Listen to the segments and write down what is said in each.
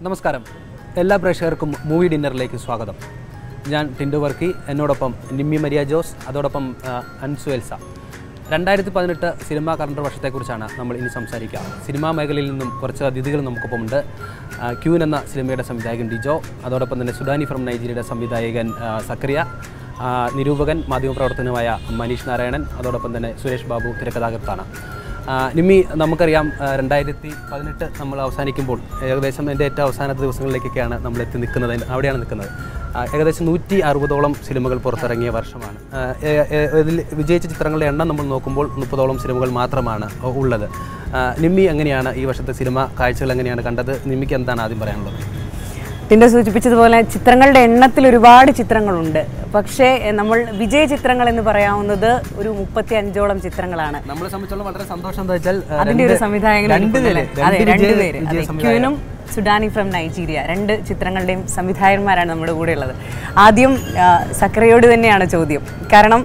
നമസ്കാരം. എല്ലാ പ്രേക്ഷകർക്കും മൂവി ഡിന്നറിലേക്ക് സ്വാഗതം. ഞാൻ ടിൻഡു വർക്കി, എന്നോടൊപ്പം നിമ്മി മരിയ ജോസ്, അതോടൊപ്പം അൻസു എൽസ. 2018 സിനിമാ കലണ്ടർ വർഷത്തെക്കുറിച്ചാണ് നമ്മൾ ഇനി സംസാരിക്കുക. സിനിമാ മേഖലയിൽ നിന്നും കുറച്ച് അതിഥികൾ നമുക്കൊപ്പമുണ്ട്. ക്യൂൻ എന്ന സിനിമയുടെ സംവിധായകൻ ഡിജോ, അതോടൊപ്പം തന്നെ സുഡാനി ഫ്രം നൈജീരിയയുടെ സംവിധായകൻ സക്കറിയ, നിരൂപകൻ മാധ്യമപ്രവർത്തകനുമായ മനീഷ് നാരായണൻ, അതോടൊപ്പം തന്നെ സുരേഷ് ബാബു തിരക്കഥാകൃത്താണ്. നിമ്മി, നമുക്കറിയാം 2018 നമ്മൾ അവസാനിക്കുമ്പോൾ ഏകദേശം എൻ്റെ ഏറ്റവും അവസാനത്തെ ദിവസങ്ങളിലേക്കൊക്കെയാണ് നമ്മൾ അവിടെയാണ് നിൽക്കുന്നത്. ഏകദേശം 160ഓളം സിനിമകൾ പുറത്തിറങ്ങിയ വർഷമാണ്. ഇതിൽ വിജയിച്ച ചിത്രങ്ങളുടെ എണ്ണം നമ്മൾ നോക്കുമ്പോൾ 30ഓളം സിനിമകൾ മാത്രമാണ് ഉള്ളത്. നിമ്മി എങ്ങനെയാണ് ഈ വർഷത്തെ സിനിമ കാഴ്ചകൾ എങ്ങനെയാണ് കണ്ടത്? നിമ്മിക്ക് എന്താണ് ആദ്യം പറയാനുള്ളത്? ടിൻഡു സൂചിപ്പിച്ചതുപോലെ ചിത്രങ്ങളുടെ എണ്ണത്തിൽ ഒരുപാട് ചിത്രങ്ങളുണ്ട്. പക്ഷേ നമ്മൾ വിജയ ചിത്രങ്ങൾ എന്ന് പറയാവുന്നത് ഒരു 35ഓളം ചിത്രങ്ങളാണ്. നമ്മളെ സംബന്ധിച്ചോളം വളരെ സന്തോഷം എന്താ വെച്ചാൽ അതിൻ്റെ ഒരു സംവിധായകൻ രണ്ടുപേര്, ക്യൂനും സുഡാനി ഫ്രം നൈജീരിയ, 2 ചിത്രങ്ങളുടെയും സംവിധായകന്മാരാണ് നമ്മുടെ കൂടെ ഉള്ളത്. ആദ്യം സക്കറിയോട് തന്നെയാണ് ചോദ്യം. കാരണം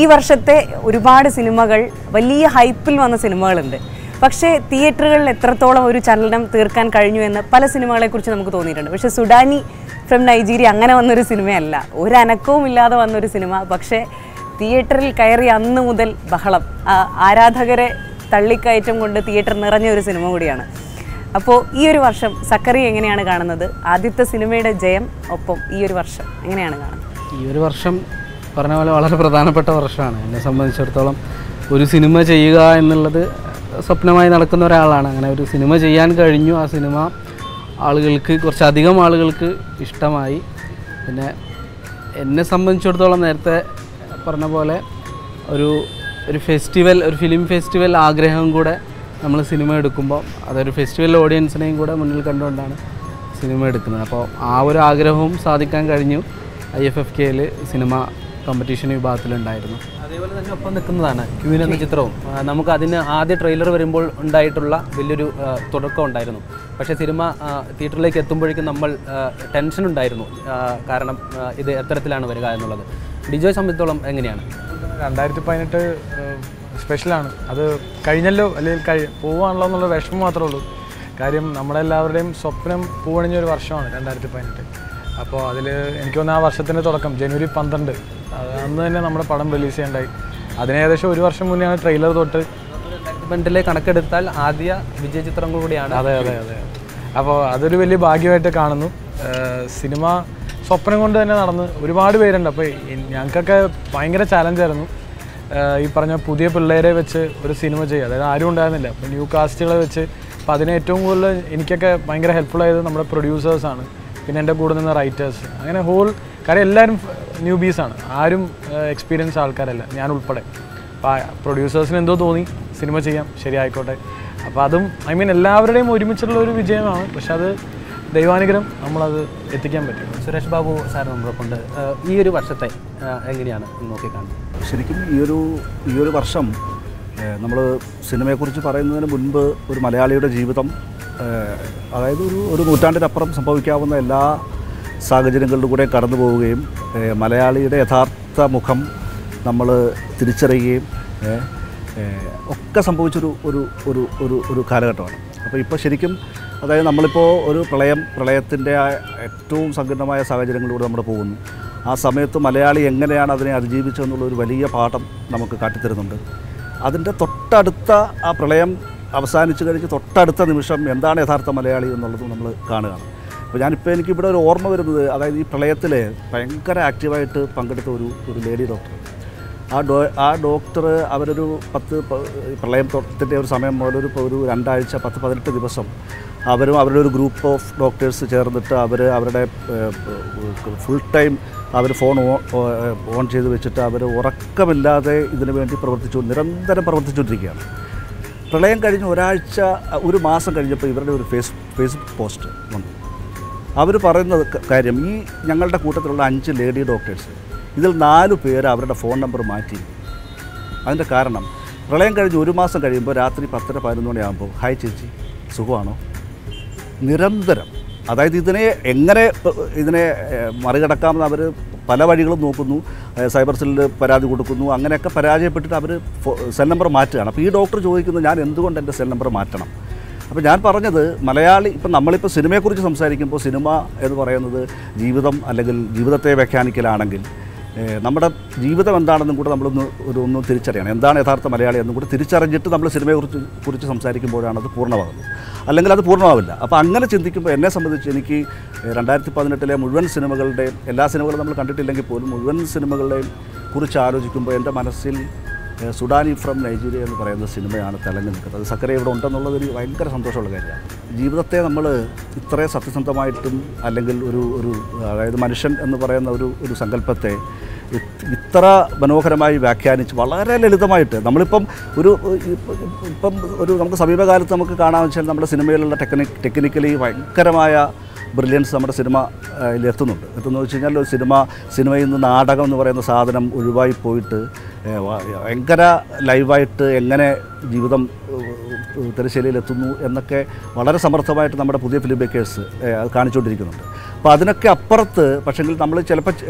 ഈ വർഷത്തെ ഒരുപാട് സിനിമകൾ വലിയ ഹൈപ്പിൽ വന്ന സിനിമകളുണ്ട്. പക്ഷേ തിയേറ്ററുകളിൽ എത്രത്തോളം ഒരു ചലനം തീർക്കാൻ കഴിഞ്ഞു എന്ന് പല സിനിമകളെക്കുറിച്ച് നമുക്ക് തോന്നിയിട്ടുണ്ട്. പക്ഷേ സുഡാനി ഫ്രം നൈജീരിയ അങ്ങനെ വന്നൊരു സിനിമയല്ല, ഒരനക്കവും ഇല്ലാതെ വന്നൊരു സിനിമ. പക്ഷേ തിയേറ്ററിൽ കയറി അന്ന് മുതൽ ബഹളം, ആരാധകരെ തള്ളിക്കയറ്റം കൊണ്ട് തിയേറ്റർ നിറഞ്ഞ ഒരു സിനിമ കൂടിയാണ്. അപ്പോൾ ഈ ഒരു വർഷം സക്കറി എങ്ങനെയാണ് കാണുന്നത്? ആദ്യത്തെ സിനിമയുടെ ജയം, ഒപ്പം ഈ ഒരു വർഷം എങ്ങനെയാണ് കാണുന്നത്? ഈ ഒരു വർഷം പറഞ്ഞ പോലെ വളരെ പ്രധാനപ്പെട്ട വർഷമാണ്. എന്നെ സംബന്ധിച്ചിടത്തോളം ഒരു സിനിമ ചെയ്യുക എന്നുള്ളത് സ്വപ്നമായി നടക്കുന്ന ഒരാളാണ്. അങ്ങനെ ഒരു സിനിമ ചെയ്യാൻ കഴിഞ്ഞു. ആ സിനിമ ആളുകൾക്ക്, കുറച്ചധികം ആളുകൾക്ക് ഇഷ്ടമായി. പിന്നെ എന്നെ സംബന്ധിച്ചിടത്തോളം നേരത്തെ പറഞ്ഞ പോലെ ഒരു ഫെസ്റ്റിവൽ, ഒരു ഫിലിം ഫെസ്റ്റിവൽ ആഗ്രഹം കൂടെ നമ്മൾ സിനിമ എടുക്കുമ്പോൾ അതൊരു ഫെസ്റ്റിവൽ ഓഡിയൻസിനെയും കൂടെ മുന്നിൽ കണ്ടുകൊണ്ടാണ് സിനിമ എടുക്കുന്നത്. അപ്പോൾ ആ ഒരു ആഗ്രഹവും സാധിക്കാൻ കഴിഞ്ഞു. IFFKയിൽ സിനിമ കോമ്പറ്റീഷൻ വിഭാഗത്തിലുണ്ടായിരുന്നു. അതേപോലെ തന്നെ ഒപ്പം നിൽക്കുന്നതാണ് ക്യൂൻ എന്ന ചിത്രവും. നമുക്ക് അതിന് ആദ്യ ട്രെയിലർ വരുമ്പോൾ ഉണ്ടായിട്ടുള്ള വലിയൊരു തുടക്കം ഉണ്ടായിരുന്നു. പക്ഷേ സിനിമ തിയേറ്ററിലേക്ക് എത്തുമ്പോഴേക്കും നമ്മൾ ടെൻഷൻ ഉണ്ടായിരുന്നു. കാരണം ഇത് എത്തരത്തിലാണ് വരിക എന്നുള്ളത്. ഡിജോയെ സംബന്ധിച്ചോളം എങ്ങനെയാണ്? 2018 സ്പെഷ്യലാണ്. അത് കഴിഞ്ഞല്ലോ, അല്ലെങ്കിൽ പോവാണല്ലോ എന്നുള്ള വിഷമം മാത്രമേ ഉള്ളൂ. കാര്യം നമ്മളെല്ലാവരുടെയും സ്വപ്നം പൂവണിഞ്ഞൊരു വർഷമാണ് 2018. അപ്പോൾ അതിൽ എനിക്ക് തോന്നുന്നു ആ വർഷത്തിൻ്റെ തുടക്കം ജനുവരി 12 അന്ന് തന്നെ നമ്മുടെ പടം റിലീസ് ചെയ്യണ്ടായി. അതിന് ഏകദേശം ഒരു വർഷം മുന്നെയാണ് ട്രെയിലർ തൊട്ട്. 2018 കണക്കെടുത്താൽ ആദ്യ വിജയ ചിത്രം കൂടിയാണ്. അതെ. അപ്പോൾ അതൊരു വലിയ ഭാഗ്യമായിട്ട് കാണുന്നു. സിനിമ സ്വപ്നം കൊണ്ട് തന്നെ നടന്ന് ഒരുപാട് പേരുണ്ട്. അപ്പോൾ ഞങ്ങൾക്കൊക്കെ ഭയങ്കര ചാലഞ്ചായിരുന്നു ഈ പറഞ്ഞ പുതിയ പിള്ളേരെ വെച്ച് ഒരു സിനിമ ചെയ്യുക. അതായത് ആരും ഉണ്ടായിരുന്നില്ല. അപ്പോൾ ന്യൂ കാസ്റ്റുകളെ വെച്ച്. അപ്പോൾ അതിന് ഏറ്റവും കൂടുതൽ എനിക്കൊക്കെ ഭയങ്കര ഹെൽപ്ഫുൾ ആയത് നമ്മുടെ പ്രൊഡ്യൂസേഴ്സാണ്. പിന്നെ എൻ്റെ കൂടെ നിന്ന് റൈറ്റേഴ്സ്, അങ്ങനെ കാര്യം എല്ലാവരും ന്യൂബീസാണ്. ആരും എക്സ്പീരിയൻസ് ആൾക്കാരല്ല, ഞാൻ ഉൾപ്പെടെ. അപ്പോൾ പ്രൊഡ്യൂസേഴ്സിന് എന്തോ തോന്നി സിനിമ ചെയ്യാം, ശരി ആയിക്കോട്ടെ. അപ്പോൾ അതും എല്ലാവരുടെയും ഒരുമിച്ചുള്ള ഒരു വിജയമാണ്. പക്ഷെ അത് ദൈവാനുഗ്രഹം, നമ്മളത് എത്തിക്കാൻ പറ്റും. സുരേഷ് ബാബു സാർ നമ്മളൊപ്പമുണ്ട്. ഈ ഒരു വർഷത്തെ എങ്ങനെയാണ് നോക്കിക്കാണുന്നത്? ശരിക്കും ഈ ഒരു വർഷം നമ്മൾ സിനിമയെക്കുറിച്ച് പറയുന്നതിന് മുൻപ് ഒരു മലയാളിയുടെ ജീവിതം, അതായത് ഒരു നൂറ്റാണ്ടിനപ്പുറം സംഭവിക്കാവുന്ന എല്ലാ സാഹചര്യങ്ങളിലൂടെ കടന്നു പോവുകയും മലയാളിയുടെ യഥാർത്ഥ മുഖം നമ്മൾ തിരിച്ചറിയുകയും ഒക്കെ സംഭവിച്ചൊരു ഒരു കാലഘട്ടമാണ്. അപ്പോൾ ഇപ്പോൾ ശരിക്കും അതായത് നമ്മളിപ്പോൾ ഒരു പ്രളയത്തിൻ്റെ ഏറ്റവും സങ്കീർണമായ സാഹചര്യങ്ങളിലൂടെ നമ്മൾ പോകുന്നു. ആ സമയത്ത് മലയാളി എങ്ങനെയാണ് അതിനെ അതിജീവിച്ചതെന്നുള്ളൊരു വലിയ പാഠം നമുക്ക് കാട്ടിത്തരുന്നുണ്ട്. അതിൻ്റെ തൊട്ടടുത്ത ആ പ്രളയം അവസാനിച്ച് കഴിഞ്ഞ് തൊട്ടടുത്ത നിമിഷം എന്താണ് യഥാർത്ഥ മലയാളി എന്നുള്ളതും നമ്മൾ കാണുകയാണ്. അപ്പോൾ എനിക്കിവിടെ ഒരു ഓർമ്മ വരുന്നത്, അതായത് ഈ പ്രളയത്തിൽ ഭയങ്കര ആക്റ്റീവായിട്ട് പങ്കെടുത്ത ഒരു ലേഡി ഡോക്ടർ. ആ ഡോക്ടർ അവരൊരു പ്രളയത്തിൻ്റെ ഒരു സമയം മുതൽ ഒരു 2 ആഴ്ച 10-18 ദിവസം അവരുടെ ഒരു ഗ്രൂപ്പ് ഓഫ് ഡോക്ടേഴ്സ് ചേർന്നിട്ട് അവരുടെ ഫുൾ ടൈം ഫോൺ ഓൺ ചെയ്ത് വെച്ചിട്ട് ഉറക്കമില്ലാതെ ഇതിനു വേണ്ടി നിരന്തരം പ്രവർത്തിച്ചുകൊണ്ടിരിക്കുകയാണ്. പ്രളയം കഴിഞ്ഞ് ഒരു മാസം കഴിഞ്ഞപ്പോൾ ഇവരുടെ ഒരു ഫേസ്ബുക്ക് പോസ്റ്റ് വന്നു. അവർ പറയുന്ന കാര്യം, ഈ ഞങ്ങളുടെ കൂട്ടത്തിലുള്ള 5 ലേഡി ഡോക്ടേഴ്സ്, ഇതിൽ 4 പേര് അവരുടെ ഫോൺ നമ്പർ മാറ്റി. അതിൻ്റെ കാരണം, പ്രളയം കഴിഞ്ഞ് ഒരു മാസം കഴിയുമ്പോൾ രാത്രി 10-11 മണിയാകുമ്പോൾ, ഹായ് ചേച്ചി സുഖമാണോ, നിരന്തരം. അതായത് ഇതിനെ മറികടക്കാമെന്ന് അവർ പല വഴികളും നോക്കുന്നു. സൈബർ സെല്ലിൽ പരാതി കൊടുക്കുന്നു. അങ്ങനെയൊക്കെ പരാജയപ്പെട്ടിട്ട് അവർ സെൽ നമ്പർ മാറ്റുകയാണ്. അപ്പോൾ ഈ ഡോക്ടർ ചോദിക്കുന്നത്, ഞാൻ എന്തുകൊണ്ട് എൻ്റെ സെൽ നമ്പർ മാറ്റണം? അപ്പോൾ ഞാൻ പറഞ്ഞത് മലയാളി ഇപ്പം നമ്മളിപ്പോൾ സിനിമയെക്കുറിച്ച് സംസാരിക്കുമ്പോൾ സിനിമ എന്ന് പറയുന്നത് ജീവിതം അല്ലെങ്കിൽ ജീവിതത്തെ വ്യാഖ്യാനിക്കലാണെങ്കിൽ നമ്മുടെ ജീവിതം എന്താണെന്നും കൂടെ ഒന്ന് തിരിച്ചറിയണം. എന്താണ് യഥാർത്ഥ മലയാളി എന്നും കൂടി തിരിച്ചറിഞ്ഞിട്ട് നമ്മൾ സിനിമയെക്കുറിച്ച് സംസാരിക്കുമ്പോഴാണ് അത് പൂർണ്ണമാകുന്നത്, അല്ലെങ്കിൽ അത് പൂർണ്ണമാവില്ല. അപ്പോൾ അങ്ങനെ ചിന്തിക്കുമ്പോൾ എന്നെ സംബന്ധിച്ച് എനിക്ക് 2018 മുഴുവൻ സിനിമകളുടെയും എല്ലാ സിനിമകളും നമ്മൾ കണ്ടിട്ടില്ലെങ്കിൽ പോലും മുഴുവൻ സിനിമകളുടെയും കുറിച്ച് ആലോചിക്കുമ്പോൾ എൻ്റെ മനസ്സിൽ സുഡാനി ഫ്രം നൈജീരിയ എന്ന് പറയുന്ന സിനിമയാണ് തിളങ്ങി നിൽക്കുന്നത്. അത് സക്കറിയ ഇവിടെ ഉണ്ടെന്നുള്ളത് ഒരു ഭയങ്കര സന്തോഷമുള്ള കാര്യമാണ്. ജീവിതത്തെ നമ്മൾ ഇത്രയും സത്യസന്ധമായിട്ടും അല്ലെങ്കിൽ അതായത് മനുഷ്യൻ എന്ന് പറയുന്ന ഒരു സങ്കല്പത്തെ ഇത്ര മനോഹരമായി വ്യാഖ്യാനിച്ച് വളരെ ലളിതമായിട്ട് നമ്മളിപ്പം നമുക്ക് സമീപകാലത്ത് നമുക്ക് കാണാമെന്ന് വെച്ചാൽ നമ്മുടെ സിനിമയിലുള്ള ടെക്നിക്കലി ഭയങ്കരമായ ബ്രില്യൻസ് നമ്മുടെ എത്തുന്നു വെച്ച് കഴിഞ്ഞാൽ ഒരു സിനിമയിൽ നിന്ന് നാടകം എന്ന് പറയുന്ന സാധനം ഒഴിവായി പോയിട്ട് ഭയങ്കര ലൈവായിട്ട് എങ്ങനെ ജീവിതം തിരശ്ശീലയിലെത്തുന്നു എന്നൊക്കെ വളരെ സമർത്ഥമായിട്ട് നമ്മുടെ പുതിയ ഫിലിം മേക്കേഴ്സ് അത് കാണിച്ചുകൊണ്ടിരിക്കുന്നുണ്ട്. അപ്പോൾ അതിനൊക്കെ അപ്പുറത്ത് പക്ഷേങ്കിൽ നമ്മൾ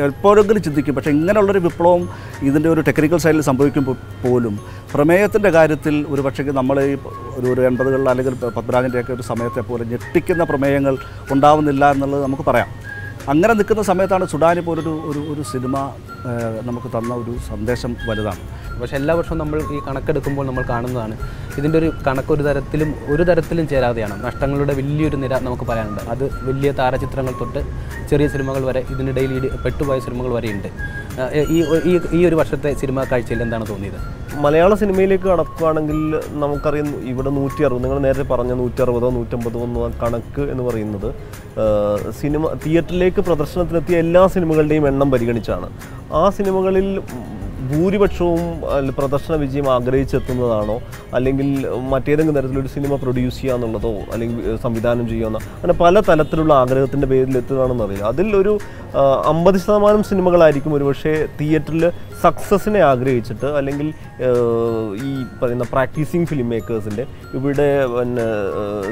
എപ്പോഴെങ്കിലും ചിന്തിക്കും, പക്ഷേ ഇങ്ങനെയുള്ളൊരു വിപ്ലവം ഇതിൻ്റെ ഒരു ടെക്നിക്കൽ സൈഡിൽ സംഭവിക്കുമ്പോൾ പോലും പ്രമേയത്തിൻ്റെ കാര്യത്തിൽ ഒരു പക്ഷേ നമ്മൾ ഈ ഒരു 80കളിൽ അല്ലെങ്കിൽ പത്മരാജൻ്റെയൊക്കെ ഒരു സമയത്തെ പോലെ ഞെട്ടിക്കുന്ന പ്രമേയങ്ങൾ ഉണ്ടാവുന്നില്ല എന്നുള്ളത് നമുക്ക് പറയാം. അങ്ങനെ നിൽക്കുന്ന സമയത്താണ് സുഡാനി പോലൊരു സിനിമ നമുക്ക് തന്ന ഒരു സന്ദേശം വലുതാണ്. പക്ഷേ എല്ലാ വർഷവും നമ്മൾ ഈ കണക്കെടുക്കുമ്പോൾ നമ്മൾ കാണുന്നതാണ് ഇതിൻ്റെ ഒരു കണക്ക് ഒരു തരത്തിലും ചേരാതെയാണ്. നഷ്ടങ്ങളുടെ വലിയൊരു നിര നമുക്ക് പറയാനുണ്ട്. അത് വലിയ താരചിത്രങ്ങൾ തൊട്ട് ചെറിയ സിനിമകൾ വരെ ഇതിനിടയിൽ പെട്ടുപോയ സിനിമകൾ വരെയുണ്ട്. ഈ ഒരു വർഷത്തെ സിനിമാ കാഴ്ചയിൽ എന്താണ് തോന്നിയത്? മലയാള സിനിമയിലേക്ക് കടക്കുകയാണെങ്കിൽ നമുക്കറിയാം ഇവിടെ 160, നിങ്ങൾ നേരത്തെ പറഞ്ഞ 160, 150 കണക്ക് എന്ന് പറയുന്നത് സിനിമ തിയേറ്ററിലേക്ക് പ്രദർശനത്തിലെത്തിയ എല്ലാ സിനിമകളുടെയും എണ്ണം പരിഗണിച്ചാണ്. ആ സിനിമകളിൽ ഭൂരിപക്ഷവും പ്രദർശന വിജയം ആഗ്രഹിച്ചെത്തുന്നതാണോ അല്ലെങ്കിൽ മറ്റേതെങ്കിലും തരത്തിലൊരു സിനിമ പ്രൊഡ്യൂസ് ചെയ്യുക എന്നുള്ളതോ അല്ലെങ്കിൽ സംവിധാനം ചെയ്യുക അങ്ങനെ പല തലത്തിലുള്ള ആഗ്രഹത്തിൻ്റെ പേരിൽ എത്തുകയാണെന്ന് അറിയില്ല. അതിൽ ഒരു 50% സിനിമകളായിരിക്കും ഒരുപക്ഷെ തിയേറ്ററിൽ സക്സസിനെ ആഗ്രഹിച്ചിട്ട് അല്ലെങ്കിൽ ഈ പറയുന്ന പ്രാക്ടീസിങ് ഫിലിം മേക്കേഴ്സിൻ്റെ ഇവിടെ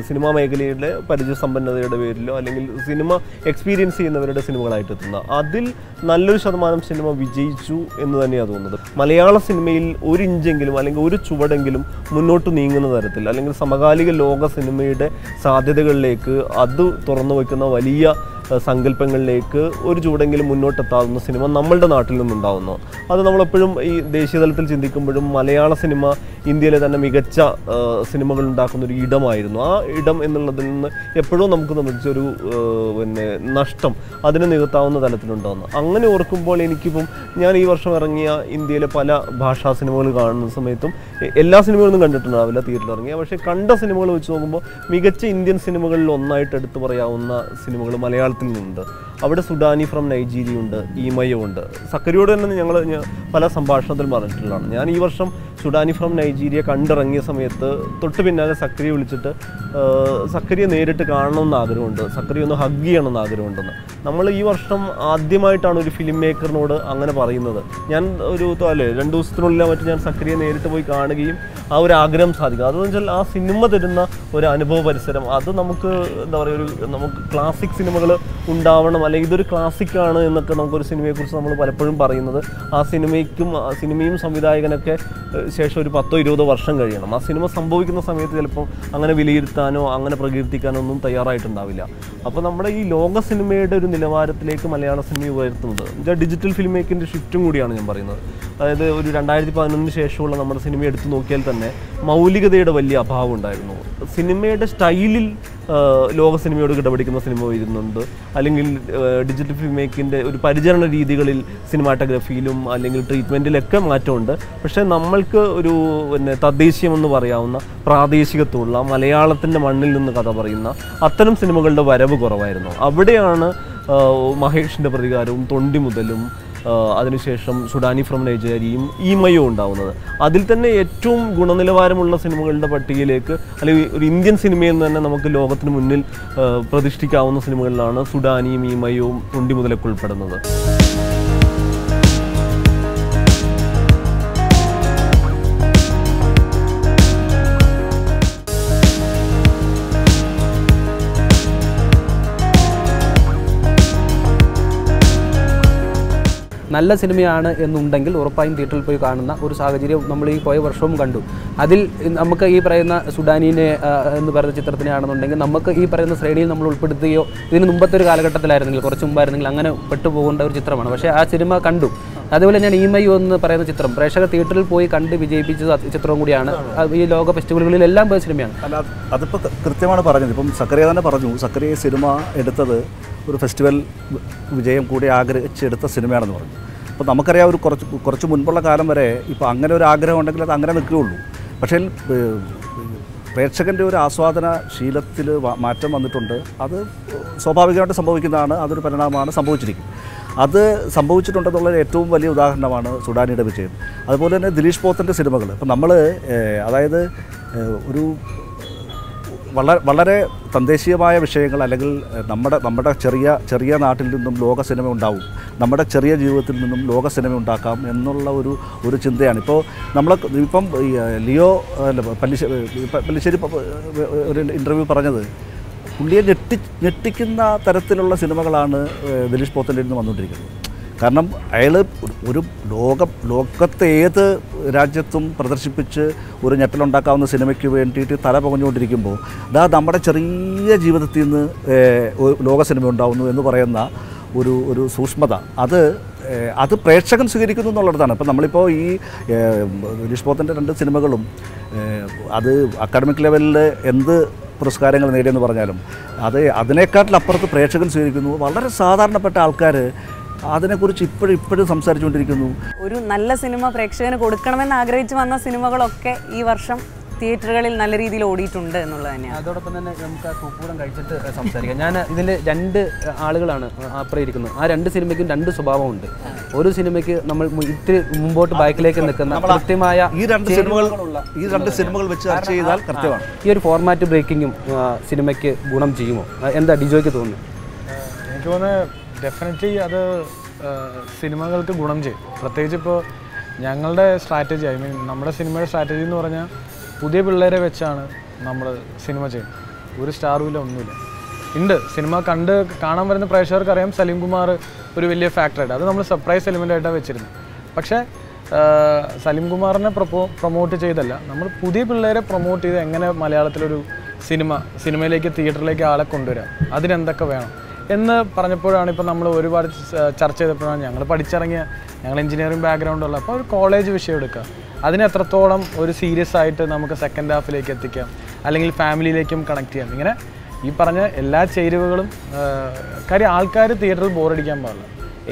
സിനിമാ മേഖലയുടെ പരിചയസമ്പന്നതയുടെ പേരിലോ അല്ലെങ്കിൽ സിനിമ എക്സ്പീരിയൻസ് ചെയ്യുന്നവരുടെ സിനിമകളായിട്ട് എത്തുന്ന അതിൽ നല്ലൊരു ശതമാനം സിനിമ വിജയിച്ചു എന്ന് തന്നെയാണ് തോന്നുന്നത്. മലയാള സിനിമയിൽ ഒരു ഇഞ്ചെങ്കിലും അല്ലെങ്കിൽ ഒരു ചുവടെങ്കിലും മുന്നോട്ട് നീങ്ങുന്ന തരത്തിൽ അല്ലെങ്കിൽ സമകാലിക ലോക സിനിമയുടെ സാധ്യതകളിലേക്ക് അത് തുറന്നു വയ്ക്കുന്ന വലിയ സങ്കല്പങ്ങളിലേക്ക് ഒരു ചൂടെങ്കിലും മുന്നോട്ടെത്താവുന്ന സിനിമ നമ്മളുടെ നാട്ടിൽ നിന്നുണ്ടാവുന്നു. അത് നമ്മളെപ്പോഴും ഈ ദേശീയ തലത്തിൽ ചിന്തിക്കുമ്പോഴും മലയാള സിനിമ ഇന്ത്യയിലെ തന്നെ മികച്ച സിനിമകൾ ഉണ്ടാക്കുന്നൊരു ഇടമായിരുന്നു. ആ ഇടം എന്നുള്ളതിൽ നിന്ന് എപ്പോഴും നമുക്ക് സംബന്ധിച്ചൊരു നഷ്ടം അതിനെ നികത്താവുന്ന തലത്തിലുണ്ടാകുന്നു. അങ്ങനെ ഓർക്കുമ്പോൾ എനിക്കിപ്പം ഞാൻ ഈ വർഷം ഇറങ്ങിയ ഇന്ത്യയിലെ പല ഭാഷാ സിനിമകൾ കാണുന്ന സമയത്തും എല്ലാ സിനിമകളൊന്നും കണ്ടിട്ടുണ്ടാവില്ല തിയേറ്ററിൽ ഇറങ്ങിയ, പക്ഷേ കണ്ട സിനിമകൾ വെച്ച് നോക്കുമ്പോൾ മികച്ച ഇന്ത്യൻ സിനിമകളിൽ ഒന്നായിട്ട് എടുത്തു പറയാവുന്ന സിനിമകൾ മലയാളത്തിൽ നിന്നുണ്ട്. അവിടെ സുഡാനി ഫ്രം നൈജീരിയ ഉണ്ട്, ഈമയോ ഉണ്ട്. സക്കറിയോട് തന്നെ ഞങ്ങൾ പല സംഭാഷണത്തിൽ പറഞ്ഞിട്ടുള്ളതാണ്. ഞാൻ ഈ വർഷം സുഡാനി ഫ്രം നൈജീരിയ കണ്ടിറങ്ങിയ സമയത്ത് തൊട്ട് പിന്നാലെ സക്കറിയെ വിളിച്ചിട്ട് സക്കറിയെ നേരിട്ട് കാണണമെന്ന് ആഗ്രഹമുണ്ട്, സക്കറിയെ ഒന്ന് ഹഗ് ചെയ്യണമെന്ന് ആഗ്രഹമുണ്ടെന്ന്. നമ്മൾ ഈ വർഷം ആദ്യമായിട്ടാണ് ഒരു ഫിലിം മേക്കറിനോട് അങ്ങനെ പറയുന്നത്. ഞാൻ 2 ദിവസത്തിനുള്ളിൽ മറ്റും ഞാൻ സക്കറിയെ നേരിട്ട് പോയി കാണുകയും ആ ഒരു ആഗ്രഹം സാധിക്കും. അതെന്ന് വെച്ചാൽ ആ സിനിമ തരുന്ന ഒരു അനുഭവ പരിസരം അത് നമുക്ക് എന്താ പറയുക, നമുക്ക് ക്ലാസിക് സിനിമകൾ ഉണ്ടാവണം അല്ലെങ്കിൽ ഇതൊരു ക്ലാസിക്കാണ് എന്നൊക്കെ നമുക്കൊരു സിനിമയെക്കുറിച്ച് നമ്മൾ പലപ്പോഴും പറയുന്നത് ആ സിനിമയും സംവിധായകനൊക്കെ ശേഷം ഒരു 10-20 വർഷം കഴിയണം. ആ സിനിമ സംഭവിക്കുന്ന സമയത്ത് ചിലപ്പോൾ അങ്ങനെ വിലയിരുത്താനോ അങ്ങനെ പ്രകീർത്തിക്കാനോ ഒന്നും തയ്യാറായിട്ടുണ്ടാവില്ല. അപ്പോൾ നമ്മുടെ ഈ ലോക സിനിമയുടെ ഒരു നിലവാരത്തിലേക്ക് മലയാള സിനിമ ഉയർത്തുന്നത് ഡിജിറ്റൽ ഫിലിം മേക്കിൻ്റെ ഷിഫ്റ്റും കൂടിയാണ് ഞാൻ പറയുന്നത്. അതായത് ഒരു 2011 ശേഷമുള്ള നമ്മുടെ സിനിമ എടുത്തു നോക്കിയാൽ തന്നെ മൗലികതയുടെ വലിയ അഭാവം ഉണ്ടായിരുന്നു. സിനിമയുടെ സ്റ്റൈലിൽ ലോക സിനിമയോട് കിടപിടിക്കുന്ന സിനിമ വരുന്നുണ്ട്, അല്ലെങ്കിൽ ഡിജിറ്റൽ ഫിലിം മേക്കിൻ്റെ ഒരു പരിചരണ രീതികളിൽ സിനിമാറ്റോഗ്രഫിയിലും അല്ലെങ്കിൽ ട്രീറ്റ്മെൻറ്റിലൊക്കെ മാറ്റമുണ്ട്. പക്ഷേ നമ്മൾക്ക് ഒരു തദ്ദേശീയമെന്ന് പറയാവുന്ന പ്രാദേശികത്വമുള്ള മലയാളത്തിൻ്റെ മണ്ണിൽ നിന്ന് കഥ പറയുന്ന അത്തരം സിനിമകളുടെ വരവ് കുറവായിരുന്നു. അവിടെയാണ് മഹേഷിൻ്റെ പ്രതികാരവും തൊണ്ടി മുതലും അതിനുശേഷം സുഡാനി ഫ്രം നൈജീരിയയും ഈമയോ ഉണ്ടാവുന്നത്. അതിൽ തന്നെ ഏറ്റവും ഗുണനിലവാരമുള്ള സിനിമകളുടെ പട്ടികയിലേക്ക് അല്ലെങ്കിൽ ഒരു ഇന്ത്യൻ സിനിമയിൽ നിന്ന് തന്നെ നമുക്ക് ലോകത്തിന് മുന്നിൽ പ്രതിഷ്ഠിക്കാവുന്ന സിനിമകളിലാണ് സുഡാനിയും ഈമയോയും തൊണ്ടി മുതലൊക്കെ ഉൾപ്പെടുന്നത്. നല്ല സിനിമയാണ് എന്നുണ്ടെങ്കിൽ ഉറപ്പായും തിയേറ്ററിൽ പോയി കാണുന്ന ഒരു സാഹചര്യം നമ്മൾ ഈ പോയ വർഷവും കണ്ടു. അതിൽ നമുക്ക് ഈ പറയുന്ന സുഡാനിനെ എന്ന് പറയുന്ന ചിത്രത്തിനെയാണെന്നുണ്ടെങ്കിൽ നമുക്ക് ഈ പറയുന്ന ശ്രേണിയിൽ നമ്മൾ ഉൾപ്പെടുത്തുകയോ ഇതിന് മുമ്പത്തെ ഒരു കാലഘട്ടത്തിലായിരുന്നെങ്കിൽ കുറച്ച് മുമ്പായിരുന്നെങ്കിൽ അങ്ങനെ പെട്ടുപോകേണ്ട ഒരു ചിത്രമാണ്. പക്ഷേ ആ സിനിമ കണ്ടു. അതുപോലെ ഞാൻ ഈമയു എന്ന് പറയുന്ന ചിത്രം പ്രേക്ഷകർ തിയേറ്ററിൽ പോയി കണ്ട് വിജയിപ്പിച്ച ചിത്രവും കൂടിയാണ്. ഈ ലോക ഫെസ്റ്റിവലുകളിലെല്ലാം പോയ സിനിമയാണ്. അല്ല, അതിപ്പോൾ കൃത്യമാണ് പറഞ്ഞത്. ഇപ്പം സക്കറിയ തന്നെ പറഞ്ഞു, സക്കറിയ സിനിമ എടുത്തത് ഒരു ഫെസ്റ്റിവൽ വിജയം കൂടി ആഗ്രഹിച്ചെടുത്ത സിനിമയാണെന്ന് പറഞ്ഞു. അപ്പോൾ നമുക്കറിയാം ഒരു കുറച്ച് മുൻപുള്ള കാലം വരെ ഇപ്പോൾ അങ്ങനെ ഒരു ആഗ്രഹം ഉണ്ടെങ്കിൽ അത് അങ്ങനെ നിൽക്കുകയുള്ളൂ. പക്ഷേ പ്രേക്ഷകൻ്റെ ഒരു ആസ്വാദന ശീലത്തിൽ മാറ്റം വന്നിട്ടുണ്ട്. അത് സ്വാഭാവികമായിട്ട് സംഭവിക്കുന്നതാണ്. അതൊരു പരിണാമമാണ് സംഭവിച്ചിരിക്കുന്നത്. അത് സംഭവിച്ചിട്ടുണ്ടെന്നുള്ളൊരു ഏറ്റവും വലിയ ഉദാഹരണമാണ് സുഡാനിയുടെ വിജയം. അതുപോലെ തന്നെ ദിലീഷ് പോത്തൻ്റെ സിനിമകൾ ഇപ്പം നമ്മൾ അതായത് ഒരു വളരെ തദ്ദേശീയമായ വിഷയങ്ങൾ അല്ലെങ്കിൽ നമ്മുടെ ചെറിയ നാട്ടിൽ നിന്നും ലോക സിനിമ ഉണ്ടാവും, നമ്മുടെ ചെറിയ ജീവിതത്തിൽ നിന്നും ലോക സിനിമ ഉണ്ടാക്കാം എന്നുള്ള ഒരു ചിന്തയാണ്. ഇപ്പോൾ ഇപ്പം ലിയോ പല്ലിശ്ശേരി ഒരു ഇൻ്റർവ്യൂ പറഞ്ഞത്, പുള്ളിയെ ഞെട്ടിക്കുന്ന തരത്തിലുള്ള സിനിമകളാണ് ദിലീഷ് പോത്തൻ്റെ നിന്ന് വന്നുകൊണ്ടിരിക്കുന്നത്. കാരണം അയാൾ ഒരു ലോകത്തെ ഏത് രാജ്യത്തും പ്രദർശിപ്പിച്ച് ഒരു ഞെട്ടലുണ്ടാക്കാവുന്ന സിനിമയ്ക്ക് വേണ്ടിയിട്ട് തല പുകഞ്ഞുകൊണ്ടിരിക്കുമ്പോൾ നമ്മുടെ ചെറിയ ജീവിതത്തിൽ നിന്ന് ലോക സിനിമ ഉണ്ടാവുന്നു എന്ന് പറയുന്ന ഒരു സൂക്ഷ്മത അത് പ്രേക്ഷകൻ സ്വീകരിക്കുന്നു എന്നുള്ളതാണ്. ഇപ്പം നമ്മളിപ്പോൾ ഈ ദിലീഷ് പോത്തൻ്റെ 2 സിനിമകളും അത് അക്കാഡമിക് ലെവലിൽ എന്ത് പുരസ്കാരങ്ങൾ നേടിയെന്ന് പറഞ്ഞാലും അതിനേക്കാട്ടിലപ്പുറത്ത് പ്രേക്ഷകൻ സ്വീകരിക്കുന്നു. വളരെ സാധാരണപ്പെട്ട ആൾക്കാർ അതിനെക്കുറിച്ച് ഇപ്പോഴും സംസാരിച്ചുകൊണ്ടിരിക്കുന്നു. ഒരു നല്ല സിനിമ പ്രേക്ഷകന് കൊടുക്കണമെന്ന് ആഗ്രഹിച്ച് വന്ന സിനിമകളൊക്കെ ഈ വർഷം തിയേറ്ററുകളിൽ നല്ല രീതിയിൽ ഓടിയിട്ടുണ്ട് എന്നുള്ളത് തന്നെയാണ്. അതോടൊപ്പം തന്നെ നമുക്ക് ആ സൂപ്പൂടം കഴിച്ചിട്ട് സംസാരിക്കാം. ഞാൻ ഇതിൽ 2 ആളുകളാണ് അപ്പുറം ഇരിക്കുന്നത്. ആ 2 സിനിമയ്ക്കും 2 സ്വഭാവമുണ്ട്. ഒരു സിനിമയ്ക്ക് നമ്മൾ ഇത്തിരി മുമ്പോട്ട് ബാക്കിലേക്ക് നിൽക്കുന്ന കൃത്യമായ ഈ രണ്ട് സിനിമകൾ വെച്ച് ചർച്ച ചെയ്താൽ കൃത്യമാണ്. ഈ ഒരു ഫോർമാറ്റ് ബ്രേക്കിങ്ങും സിനിമയ്ക്ക് ഗുണം ചെയ്യുമോ? എന്താ ഡിജോയ്ക്ക് തോന്നുന്നു? എനിക്ക് തോന്നുന്നത് ഡെഫിനറ്റ്ലി അത് സിനിമകൾക്ക് ഗുണം ചെയ്യും. പ്രത്യേകിച്ച് ഇപ്പോൾ ഞങ്ങളുടെ സ്ട്രാറ്റജി, ഐ മീൻ നമ്മുടെ സിനിമയുടെ സ്ട്രാറ്റജി എന്ന് പറഞ്ഞാൽ പുതിയ പിള്ളേരെ വെച്ചാണ് നമ്മൾ സിനിമ ചെയ്യുന്നത്. ഒരു സ്റ്റാറും ഇല്ല, ഒന്നുമില്ല. സിനിമ കാണാൻ വരുന്ന പ്രേക്ഷകർക്ക് അറിയാം സലീം കുമാർ ഒരു വലിയ ഫാക്ടറായിട്ട്, അത് നമ്മൾ സർപ്രൈസ് എലിമെൻ്റായിട്ടാണ് വെച്ചിരുന്നത്. പക്ഷേ സലീം കുമാറിനെ പ്രൊമോട്ട് ചെയ്തല്ല, നമ്മൾ പുതിയ പിള്ളേരെ പ്രൊമോട്ട് ചെയ്ത് എങ്ങനെ മലയാളത്തിലൊരു സിനിമയിലേക്ക് തിയേറ്ററിലേക്ക് ആളെ കൊണ്ടുവരാം, അതിനെന്തൊക്കെ വേണം എന്ന് പറഞ്ഞപ്പോഴാണ് ഇപ്പോൾ നമ്മൾ ഒരുപാട് ചർച്ച ചെയ്തപ്പോഴാണ് ഞങ്ങൾ എഞ്ചിനീയറിംഗ് ബാക്ക്ഗ്രൗണ്ടുള്ള, അപ്പോൾ ഒരു കോളേജ് വിഷയം എടുക്കുക, അതിന് എത്രത്തോളം ഒരു സീരിയസ് ആയിട്ട് നമുക്ക് സെക്കൻഡ് ഹാഫിലേക്ക് എത്തിക്കാം, അല്ലെങ്കിൽ ഫാമിലിയിലേക്കും കണക്ട് ചെയ്യാം. ഇങ്ങനെ ഈ പറഞ്ഞ എല്ലാ ചേരുവകളും, കാര്യം ആൾക്കാർ തിയേറ്ററിൽ ബോറടിക്കാൻ പാടില്ല.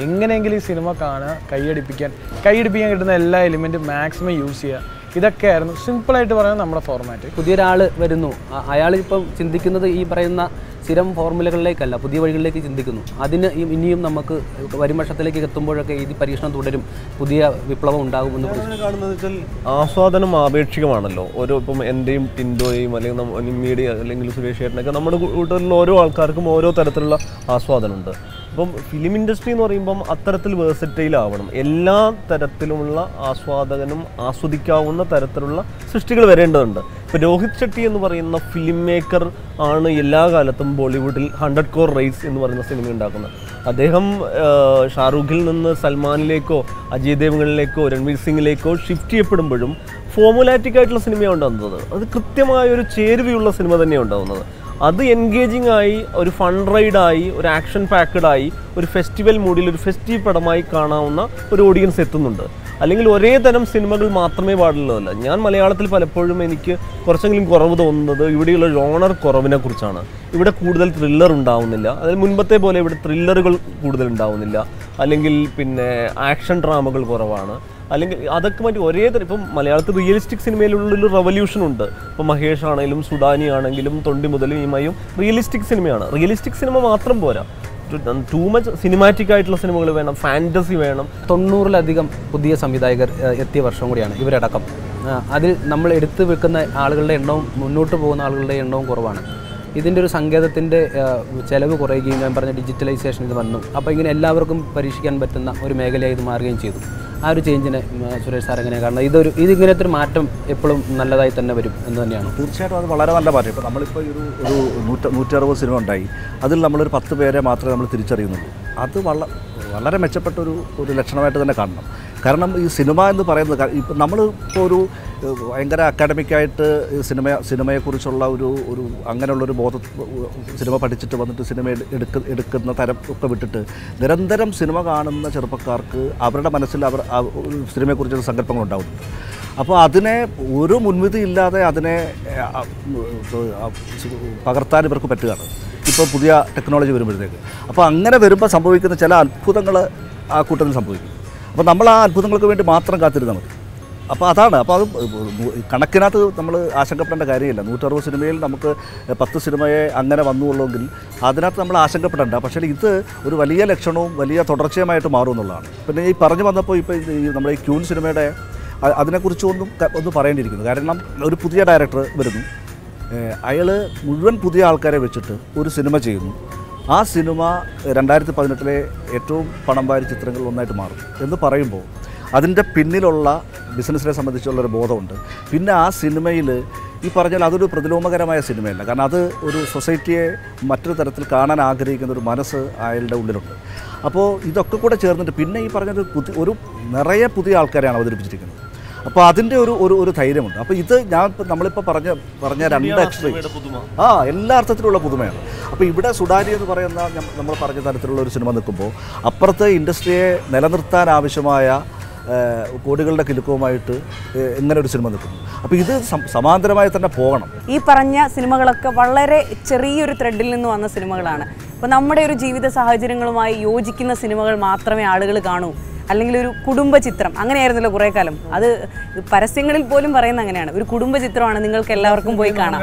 എങ്ങനെയെങ്കിലും ഈ സിനിമ കാണുക, കൈയടിപ്പിക്കാൻ കിട്ടുന്ന എല്ലാ എലിമെൻറ്റും മാക്സിമം യൂസ് ചെയ്യുക. ഇതൊക്കെയായിരുന്നു സിമ്പിളായിട്ട് പറയുന്നത് നമ്മുടെ ഫോർമാറ്റ്. പുതിയൊരാൾ വരുന്നു, അയാളിപ്പം ചിന്തിക്കുന്നത് ഈ പറയുന്ന സ്ഥിരം ഫോർമുലകളിലേക്കല്ല, പുതിയ വഴികളിലേക്ക് ചിന്തിക്കുന്നു. അതിന് ഇനിയും നമുക്ക് വരും വർഷത്തിലേക്ക് എത്തുമ്പോഴൊക്കെ ഈ പരീക്ഷണം തുടരും, പുതിയ വിപ്ലവം ഉണ്ടാകുമെന്ന് കാണുന്നത് വെച്ചാൽ ആസ്വാദനം ആപേക്ഷികമാണല്ലോ. ഇപ്പം എൻ്റെയും ടിൻഡോയും അല്ലെങ്കിൽ നിമ്മിയുടെ അല്ലെങ്കിൽ സുരേഷ് ചേട്ടനൊക്കെ നമ്മുടെ കൂട്ടത്തിലുള്ള ഓരോ ആൾക്കാർക്കും ഓരോ തരത്തിലുള്ള ആസ്വാദനമുണ്ട്. അപ്പം ഫിലിം ഇൻഡസ്ട്രി എന്ന് പറയുമ്പം അത്തരത്തിൽ വേഴ്സറ്റൈൽ ആവണം. എല്ലാ തരത്തിലുമുള്ള ആസ്വാദകനും ആസ്വദിക്കാവുന്ന തരത്തിലുള്ള സൃഷ്ടികൾ വരേണ്ടതുണ്ട്. ഇപ്പോൾ രോഹിത് ഷെട്ടി എന്ന് പറയുന്ന ഫിലിം മേക്കർ ആണ് എല്ലാ കാലത്തും ബോളിവുഡിൽ 100 crore റേസ് എന്ന് പറയുന്ന സിനിമ ഉണ്ടാക്കുന്നത്. അദ്ദേഹം ഷാറൂഖിൽ നിന്ന് സൽമാനിലേക്കോ അജയ് ദേവ്ഗണിലേക്കോ രൺവീർ സിംഗിലേക്കോ ഷിഫ്റ്റ് ചെയ്യപ്പെടുമ്പോഴും ഫോമുലാറ്റിക് ആയിട്ടുള്ള സിനിമയാണ് ഉണ്ടാകുന്നത്. അത് കൃത്യമായൊരു ചേരുവയുള്ള സിനിമ തന്നെയാണ് ഉണ്ടാകുന്നത്. അത് എൻഗേജിങ് ആയി, ഒരു ഫൺ റൈഡായി, ഒരു ആക്ഷൻ പാക്കഡായി, ഒരു ഫെസ്റ്റിവൽ മൂഡിൽ ഒരു ഫെസ്റ്റീവ് പടമായി കാണാവുന്ന ഒരു ഓഡിയൻസ് എത്തുന്നുണ്ട്. അല്ലെങ്കിൽ ഒരേ തരം സിനിമകൾ മാത്രമേ പാടുള്ളതല്ല. ഞാൻ മലയാളത്തിൽ പലപ്പോഴും എനിക്ക് കുറച്ചെങ്കിലും കുറവ് തോന്നുന്നത് ഇവിടെയുള്ള ജോണർ കുറവിനെ കുറിച്ചാണ്. ഇവിടെ കൂടുതൽ ത്രില്ലർ ഉണ്ടാവുന്നില്ല, അതായത് മുൻപത്തെ പോലെ ഇവിടെ ത്രില്ലറുകൾ കൂടുതൽ ഉണ്ടാവുന്നില്ല, അല്ലെങ്കിൽ പിന്നെ ആക്ഷൻ ഡ്രാമകൾ കുറവാണ്, അല്ലെങ്കിൽ അതൊക്കെ മറ്റു ഒരേ തരം. ഇപ്പം മലയാളത്തിൽ റിയലിസ്റ്റിക് സിനിമയിലുള്ളൊരു റെവല്യൂഷൻ ഉണ്ട്. ഇപ്പം മഹേഷ് ആണെങ്കിലും സുഡാനി ആണെങ്കിലും തൊണ്ടി മുതലും ഈമയും റിയലിസ്റ്റിക് സിനിമയാണ്. റിയലിസ്റ്റിക് സിനിമ മാത്രം പോരാ, ടൂ മച്ച് സിനിമാറ്റിക് ആയിട്ടുള്ള സിനിമകൾ വേണം, ഫാൻറ്റസി വേണം. 90-ലധികം പുതിയ സംവിധായകർ എത്തിയ വർഷം കൂടിയാണ് ഇവരടക്കം. അതിൽ നമ്മൾ എടുത്തു വെക്കുന്ന ആളുകളുടെ എണ്ണവും മുന്നോട്ട് പോകുന്ന ആളുകളുടെ എണ്ണവും കുറവാണ്. ഇതിൻ്റെ ഒരു സങ്കേതത്തിൻ്റെ ചിലവ് കുറയുകയും ഞാൻ പറഞ്ഞ ഡിജിറ്റലൈസേഷൻ ഇത് വന്നു. അപ്പോൾ ഇങ്ങനെ എല്ലാവർക്കും പരീക്ഷിക്കാൻ പറ്റുന്ന ഒരു മേഖലയായി ഇത് മാറുകയും ചെയ്തു. ആ ഒരു ചേഞ്ചിനെ സുരേഷ് സാർ എങ്ങനെയാണ് കാണുന്നത്? ഇതിങ്ങനത്തെ ഒരു മാറ്റം എപ്പോഴും നല്ലതായി തന്നെ വരും എന്ന് തന്നെയാണ്. തീർച്ചയായിട്ടും അത് വളരെ നല്ല മാറ്റം. ഇപ്പോൾ നമ്മളിപ്പോൾ ഒരു 160 സിനിമ ഉണ്ടായി, അതിൽ നമ്മളൊരു 10 പേരെ മാത്രമേ നമ്മൾ തിരിച്ചറിയുന്നുള്ളൂ. അത് വളരെ മെച്ചപ്പെട്ട ഒരു ലക്ഷണമായിട്ട് തന്നെ കാണണം. കാരണം ഈ സിനിമ എന്ന് പറയുന്നത് ഇപ്പം നമ്മളിപ്പോൾ ഒരു ഭയങ്കര അക്കാഡമിക്കായിട്ട് സിനിമയെക്കുറിച്ചുള്ള ഒരു അങ്ങനെയുള്ളൊരു സിനിമ പഠിച്ചിട്ട് വന്നിട്ട് സിനിമ എടുക്കുന്ന തരം ഒക്കെ വിട്ടിട്ട് നിരന്തരം സിനിമ കാണുന്ന ചെറുപ്പക്കാർക്ക് അവരുടെ മനസ്സിൽ സിനിമയെക്കുറിച്ചുള്ള സങ്കല്പങ്ങളുണ്ടാവുന്നുണ്ട്. അപ്പോൾ അതിനെ ഒരു മുൻവിധി ഇല്ലാതെ അതിനെ പകർത്താൻ ഇവർക്ക് പറ്റുകയാണ് ഇപ്പോൾ പുതിയ ടെക്നോളജി വരുമ്പോഴത്തേക്ക്. അപ്പോൾ അങ്ങനെ വരുമ്പോൾ സംഭവിക്കുന്ന ചില അത്ഭുതങ്ങൾ ആ കൂട്ടത്തിൽ സംഭവിക്കും. അപ്പോൾ നമ്മൾ ആ അത്ഭുതങ്ങൾക്ക് വേണ്ടി മാത്രം കാത്തിരുന്നാൽ മതി. അപ്പോൾ അതാണ്. അപ്പോൾ അത് കണക്കിനകത്ത് നമ്മൾ ആശങ്കപ്പെടേണ്ട കാര്യമില്ല. 160 സിനിമയിൽ നമുക്ക് 10 സിനിമയെ അങ്ങനെ വന്നുള്ളെങ്കിൽ അതിനകത്ത് നമ്മൾ ആശങ്കപ്പെടേണ്ട. പക്ഷേ ഇത് ഒരു വലിയ ലക്ഷണവും വലിയ തുടർച്ചയുമായിട്ട് മാറും എന്നുള്ളതാണ്. പിന്നെ ഈ പറഞ്ഞു വന്നപ്പോൾ ഇപ്പോൾ നമ്മുടെ ഈ ക്യൂൻ സിനിമയുടെ അതിനെക്കുറിച്ചൊന്നും പറയേണ്ടിയിരിക്കുന്നു. കാരണം ഒരു പുതിയ ഡയറക്ടർ വരുന്നു, അയാൾ മുഴുവൻ പുതിയ ആൾക്കാരെ വെച്ചിട്ട് ഒരു സിനിമ ചെയ്യുന്നു. ആ സിനിമ 2018 ഏറ്റവും പണം വാരി ചിത്രങ്ങളിൽ ഒന്നായിട്ട് മാറും എന്ന് പറയുമ്പോൾ അതിൻ്റെ പിന്നിലുള്ള ബിസിനസ്സിനെ സംബന്ധിച്ചുള്ളൊരു ബോധമുണ്ട്. പിന്നെ ആ സിനിമയിൽ ഈ പറഞ്ഞാൽ അതൊരു പ്രതിലോമകരമായ സിനിമയല്ല. കാരണം അത് ഒരു സൊസൈറ്റിയെ മറ്റൊരു തരത്തിൽ കാണാൻ ആഗ്രഹിക്കുന്ന ഒരു മനസ്സ് അയാളുടെ ഉള്ളിലുണ്ട്. അപ്പോൾ ഇതൊക്കെ കൂടെ ചേർന്നിട്ട് പിന്നെ ഈ പറഞ്ഞൊരു നിറയെ പുതിയ ആൾക്കാരെയാണ് അവതരിപ്പിച്ചിരിക്കുന്നത്. അപ്പോൾ അതിൻ്റെ ഒരു ധൈര്യമുണ്ട്. അപ്പോൾ ഇത് നമ്മളിപ്പോൾ പറഞ്ഞ 2 എക്സ്ട്രീം എല്ലാ അർത്ഥത്തിലുള്ള പുതുമയാണ്. അപ്പോൾ ഇവിടെ സുഡാനി എന്ന് പറയുന്ന നമ്മൾ പറഞ്ഞ തരത്തിലുള്ള ഒരു സിനിമ നിൽക്കുമ്പോൾ അപ്പുറത്തെ ഇൻഡസ്ട്രിയെ നിലനിർത്താൻ ആവശ്യമായ കോടികളുടെ കിലുക്കവുമായിട്ട് എങ്ങനെ ഒരു സിനിമ നിൽക്കുന്നു. അപ്പോൾ ഇത് സമാന്തരമായി തന്നെ പോകണം. ഈ പറഞ്ഞ സിനിമകളൊക്കെ വളരെ ചെറിയൊരു ത്രെഡിൽ നിന്ന് വന്ന സിനിമകളാണ്. അപ്പോൾ നമ്മുടെ ഒരു ജീവിത സാഹചര്യങ്ങളുമായി യോജിക്കുന്ന സിനിമകൾ മാത്രമേ ആളുകൾ കാണൂ. അല്ലെങ്കിൽ ഒരു കുടുംബ ചിത്രം അങ്ങനെയായിരുന്നല്ലോ കുറേ കാലം. അത് പരസ്യങ്ങളിൽ പോലും പറയുന്ന അങ്ങനെയാണ്, ഒരു കുടുംബ ചിത്രമാണ്, നിങ്ങൾക്ക് എല്ലാവർക്കും പോയി കാണാം.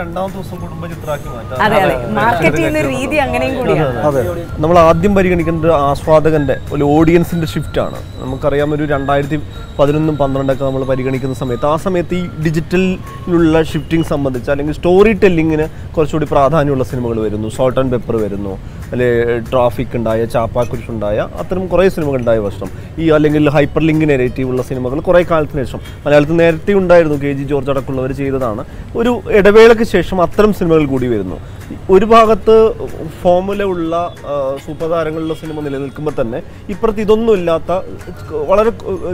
അതെ അതെ, മാർക്കറ്റ് ചെയ്യുന്ന ഒരു രീതി അങ്ങനെയും കൂടിയാണ്. അതെ, നമ്മൾ ആദ്യം പരിഗണിക്കേണ്ട ആസ്വാദകന്റെ ഒരു ഓഡിയൻസിന്റെ ഷിഫ്റ്റാണ്. നമുക്കറിയാം ഒരു 2011-12 നമ്മൾ പരിഗണിക്കുന്ന സമയത്ത് ആ സമയത്ത് ഈ ഡിജിറ്റലിലുള്ള ഷിഫ്റ്റിംഗ് സംബന്ധിച്ച് അല്ലെങ്കിൽ സ്റ്റോറി ടെല്ലിങ്ങിന് കുറച്ചുകൂടി പ്രാധാന്യമുള്ള സിനിമകൾ വരുന്നു. സോൾട്ട് ആൻഡ് പെപ്പർ വരുന്നു, അല്ലെ ട്രാഫിക് ഉണ്ടായ, ചാപ്പാക്കുരിശുണ്ടായ, അത്തരം കുറേ സിനിമകൾ ഉണ്ടായ വർഷം. ഈ അല്ലെങ്കിൽ ഹൈപ്പർ ലിങ്ക് നെഗറ്റീവ് ഉള്ള സിനിമകൾ കുറേ കാലത്തിന് ശേഷം മലയാളത്തിൽ നേരത്തെ ഉണ്ടായിരുന്നു. KG ജോർജ് അടക്കമുള്ളവർ ചെയ്തതാണ്. ഒരു ഇടവേളയ്ക്ക് ശേഷം അത്തരം സിനിമകൾ കൂടി വരുന്നു. ഒരു ഭാഗത്ത് ഫോമുല ഉള്ള സൂപ്പർ താരങ്ങളുള്ള സിനിമ നിലനിൽക്കുമ്പോൾ തന്നെ ഇപ്പുറത്ത് ഇതൊന്നും ഇല്ലാത്ത വളരെ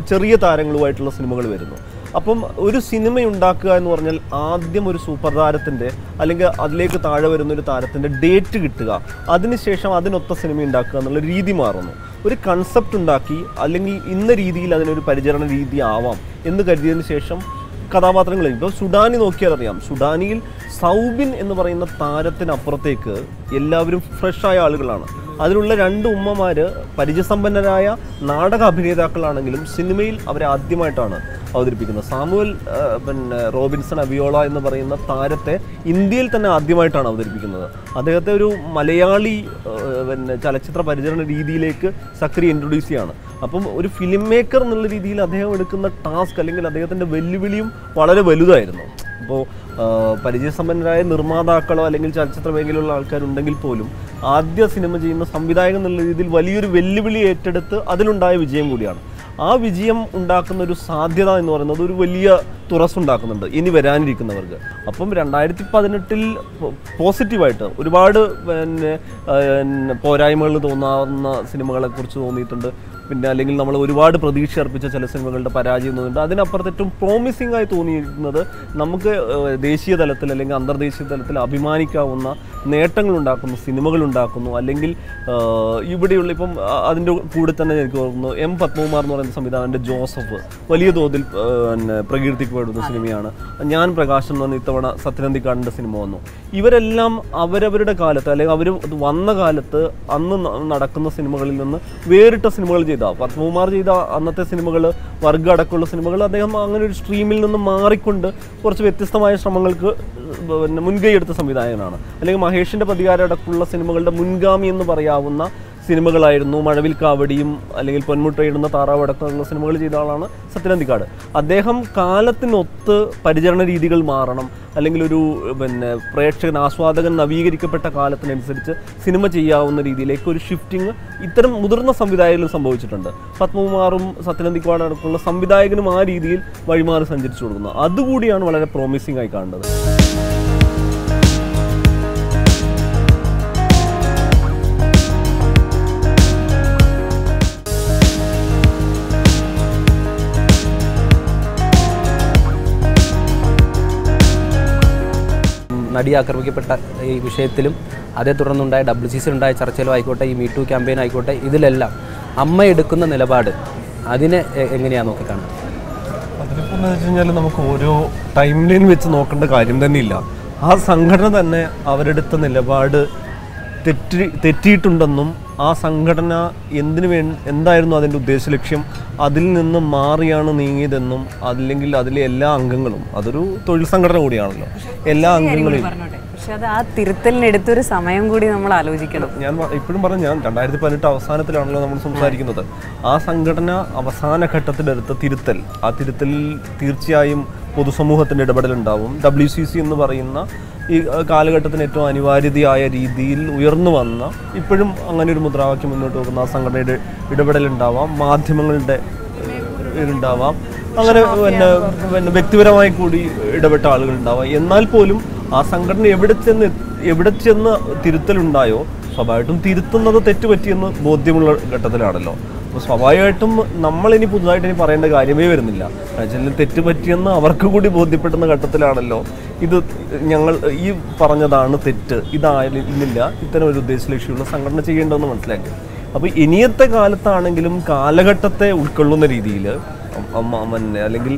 ചെറിയ താരങ്ങളുമായിട്ടുള്ള സിനിമകൾ വരുന്നു. അപ്പം ഒരു സിനിമ ഉണ്ടാക്കുക എന്ന് പറഞ്ഞാൽ ആദ്യം ഒരു സൂപ്പർ താരത്തിൻ്റെ അല്ലെങ്കിൽ അതിലേക്ക് താഴെ വരുന്ന ഒരു താരത്തിൻ്റെ ഡേറ്റ് കിട്ടുക, അതിനുശേഷം അതിനൊത്ത സിനിമ ഉണ്ടാക്കുക എന്നുള്ള രീതി മാറുന്നു. ഒരു കൺസെപ്റ്റ് ഉണ്ടാക്കി അല്ലെങ്കിൽ ഇന്ന രീതിയിൽ അതിനൊരു പരിചരണ രീതി ആവാം എന്ന് കരുതിയതിന് ശേഷം കഥാപാത്രങ്ങൾ. ഇപ്പോൾ സുഡാനി നോക്കിയാൽ അറിയാം, സുഡാനിയിൽ സൗബിൻ എന്ന് പറയുന്ന താരത്തിനപ്പുറത്തേക്ക് എല്ലാവരും ഫ്രഷായ ആളുകളാണ്. അതിലുള്ള 2 ഉമ്മമാർ പരിചയസമ്പന്നരായ നാടക അഭിനേതാക്കളാണെങ്കിലും സിനിമയിൽ അവരെ ആദ്യമായിട്ടാണ് അവതരിപ്പിക്കുന്നത്. സാമുവൽ റോബിൻസൺ അബിയോള എന്ന് പറയുന്ന താരത്തെ ഇന്ത്യയിൽ തന്നെ ആദ്യമായിട്ടാണ് അവതരിപ്പിക്കുന്നത്. അദ്ദേഹത്തെ ഒരു മലയാളി ചലച്ചിത്ര പരിചരണ രീതിയിലേക്ക് സക്രിയ ഇൻട്രൊഡ്യൂസ് ചെയ്യാണ്. അപ്പം ഒരു ഫിലിം മേക്കർ എന്നുള്ള രീതിയിൽ അദ്ദേഹം എടുക്കുന്ന ടാസ്ക് അല്ലെങ്കിൽ അദ്ദേഹത്തിൻ്റെ വെല്ലുവിളിയും വളരെ വലുതായിരുന്നു. അപ്പോൾ പരിചയസമ്പന്നരായ നിർമ്മാതാക്കളോ അല്ലെങ്കിൽ ചലച്ചിത്ര മേഖലയിലുള്ള ആൾക്കാരുണ്ടെങ്കിൽ പോലും ആദ്യ സിനിമ ചെയ്യുന്ന സംവിധായകൻ എന്നുള്ള രീതിയിൽ വലിയൊരു വെല്ലുവിളി ഏറ്റെടുത്ത് അതിലുണ്ടായ വിജയം കൂടിയാണ്. ആ വിജയം ഉണ്ടാക്കുന്ന ഒരു സാധ്യത എന്ന് പറയുന്നത് ഒരു വലിയ തുറസ്സുണ്ടാക്കുന്നുണ്ട് ഇനി വരാനിരിക്കുന്നവർക്ക്. അപ്പം 2018 പോസിറ്റീവായിട്ട് ഒരുപാട് പോരായ്മകൾ തോന്നാവുന്ന സിനിമകളെക്കുറിച്ച് തോന്നിയിട്ടുണ്ട്. പിന്നെ അല്ലെങ്കിൽ നമ്മൾ ഒരുപാട് പ്രതീക്ഷ അർപ്പിച്ച ചില സിനിമകളുടെ പരാജയം തോന്നിയിട്ടുണ്ട്. അതിനപ്പുറത്ത് ഏറ്റവും പ്രോമിസിംഗ് ആയി തോന്നിയിരിക്കുന്നത് നമുക്ക് ദേശീയ തലത്തിൽ അല്ലെങ്കിൽ അന്തർദേശീയ തലത്തിൽ അഭിമാനിക്കാവുന്ന നേട്ടങ്ങൾ ഉണ്ടാക്കുന്നു, സിനിമകൾ ഉണ്ടാക്കുന്നു. അല്ലെങ്കിൽ ഇവിടെയുള്ള ഇപ്പം അതിൻ്റെ കൂടെ തന്നെ എനിക്ക് തോന്നുന്നു M. പത്മകുമാർ എന്ന് പറയുന്ന സംവിധാനൻ്റെ ജോസഫ് വലിയ തോതിൽ പ്രകീർത്തിക്കപ്പെടുന്ന സിനിമയാണ്. ഞാൻ പ്രകാശം എന്ന് പറഞ്ഞ ഇത്തവണ സത്യനന്ദിക്കാടിൻ്റെ സിനിമ വന്നു. ഇവരെല്ലാം അവരവരുടെ കാലത്ത് അല്ലെങ്കിൽ അവർ വന്ന കാലത്ത് അന്ന് നടക്കുന്ന സിനിമകളിൽ നിന്ന് വേറിട്ട സിനിമകൾ ചെയ്ത പത്മകുമാർ ചെയ്ത അന്നത്തെ സിനിമകൾ, വർഗ അടക്കമുള്ള സിനിമകൾ, അദ്ദേഹം അങ്ങനെ ഒരു സ്ട്രീമിൽ നിന്ന് മാറിക്കൊണ്ട് കുറച്ച് വ്യത്യസ്തമായ ശ്രമങ്ങൾക്ക് മുൻകൈ എടുത്ത സംവിധായകനാണ്. അല്ലെങ്കിൽ മഹേഷിൻ്റെ പ്രതികാരം അടക്കമുള്ള സിനിമകളുടെ മുൻഗാമി എന്ന് പറയാവുന്ന സിനിമകളായിരുന്നു. മഴവിൽ കാവടിയും അല്ലെങ്കിൽ പൊന്മുട്ടയിടുന്ന താറാവ് അടക്കമുള്ള സിനിമകൾ ചെയ്ത ആളാണ് സത്യൻ അന്തിക്കാട്. അദ്ദേഹം കാലത്തിനൊത്ത് പരിചരണ രീതികൾ മാറണം, അല്ലെങ്കിൽ ഒരു പ്രേക്ഷകൻ ആസ്വാദകൻ നവീകരിക്കപ്പെട്ട കാലത്തിനനുസരിച്ച് സിനിമ ചെയ്യാവുന്ന രീതിയിലേക്ക് ഒരു ഷിഫ്റ്റിംഗ് ഇത്തരം മുതിർന്ന സംവിധായകരും സംഭവിച്ചിട്ടുണ്ട്. പത്മകുമാറും സത്യൻ അന്തിക്കാട് അടക്കമുള്ള സംവിധായകനും ആ രീതിയിൽ വഴിമാറി സഞ്ചരിച്ചു കൊടുക്കുന്നത്. അതുകൂടിയാണ് വളരെ പ്രോമിസിംഗ് ആയി കാണുന്നത്. നടി ആക്രമിക്കപ്പെട്ട ഈ വിഷയത്തിലും അതേ തുടർന്നുണ്ടായ WCC ഉണ്ടായ ചർച്ചയിലും ആയിക്കോട്ടെ, ഈ മീറ്റു ക്യാമ്പയിൻ ആയിക്കോട്ടെ, ഇതിലെല്ലാം അമ്മ എടുക്കുന്ന നിലപാട് അതിനെ എങ്ങനെയാണ് നോക്കിക്കാണുന്നത്? അതിലിപ്പോൾ എന്ന് വെച്ച് കഴിഞ്ഞാൽ നമുക്ക് ഓരോ ടൈം ലൈൻ വെച്ച് നോക്കേണ്ട കാര്യം തന്നെ ഇല്ല. ആ സംഘടന തന്നെ അവരെടുത്ത നിലപാട് തെറ്റിയിട്ടുണ്ടെന്നും ആ സംഘടന എന്തായിരുന്നു അതിൻ്റെ ഉദ്ദേശ ലക്ഷ്യം, അതിൽ നിന്ന് മാറിയാണ് നീങ്ങിയതെന്നും, അല്ലെങ്കിൽ അതിലെ എല്ലാ അംഗങ്ങളും, അതൊരു തൊഴിൽ സംഘടന കൂടിയാണല്ലോ, എല്ലാ അംഗങ്ങളും. പക്ഷെ അത് ആ തിരുത്തലിന് എടുത്തൊരു സമയം കൂടി നമ്മൾ ആലോചിക്കണം. ഞാൻ ഇപ്പോഴും പറഞ്ഞു, ഞാൻ 2018 അവസാനത്തിലാണല്ലോ നമ്മൾ സംസാരിക്കുന്നത്. ആ സംഘടന അവസാന ഘട്ടത്തിലെടുത്ത തിരുത്തൽ, ആ തിരുത്തലിൽ തീർച്ചയായും പൊതുസമൂഹത്തിൻ്റെ ഇടപെടലുണ്ടാവും. WCC എന്ന് പറയുന്ന ഈ കാലഘട്ടത്തിന് ഏറ്റവും അനിവാര്യതയായ രീതിയിൽ ഉയർന്നു വന്ന, ഇപ്പോഴും അങ്ങനെ ഒരു മുദ്രാവാക്യം മുന്നോട്ട് വെക്കുന്ന ആ സംഘടനയുടെ ഇടപെടലുണ്ടാവാം, മാധ്യമങ്ങളുടെ ഉണ്ടാവാം, അങ്ങനെ വ്യക്തിപരമായി കൂടി ഇടപെട്ട ആളുകളുണ്ടാവാം. എന്നാൽ പോലും ആ സംഘടന എവിടെ ചെന്ന് തിരുത്തലുണ്ടായോ സ്വാഭാവികമായിട്ടും തിരുത്തുന്നത് തെറ്റുപറ്റിയെന്ന് ബോധ്യമുള്ള ഘട്ടത്തിലാണല്ലോ. അപ്പോൾ സ്വാഭാവികമായിട്ടും നമ്മളിനി പുതുതായിട്ട് പറയേണ്ട കാര്യമേ വരുന്നില്ല. എന്നുവെച്ചാൽ തെറ്റുപറ്റിയെന്ന് അവർക്ക് കൂടി ബോധ്യപ്പെടുന്ന ഘട്ടത്തിലാണല്ലോ ഇത് ഞങ്ങൾ ഈ പറഞ്ഞതാണ് തെറ്റ്, ഇതായിരുന്നില്ല ഇത്തരം ഒരു ഉദ്ദേശലക്ഷ്യമുള്ള സംഘടന ചെയ്യേണ്ടതെന്ന് മനസ്സിലാക്കി. അപ്പോൾ ഇനിയത്തെ കാലത്താണെങ്കിലും കാലഘട്ടത്തെ ഉൾക്കൊള്ളുന്ന രീതിയിൽ അല്ലെങ്കിൽ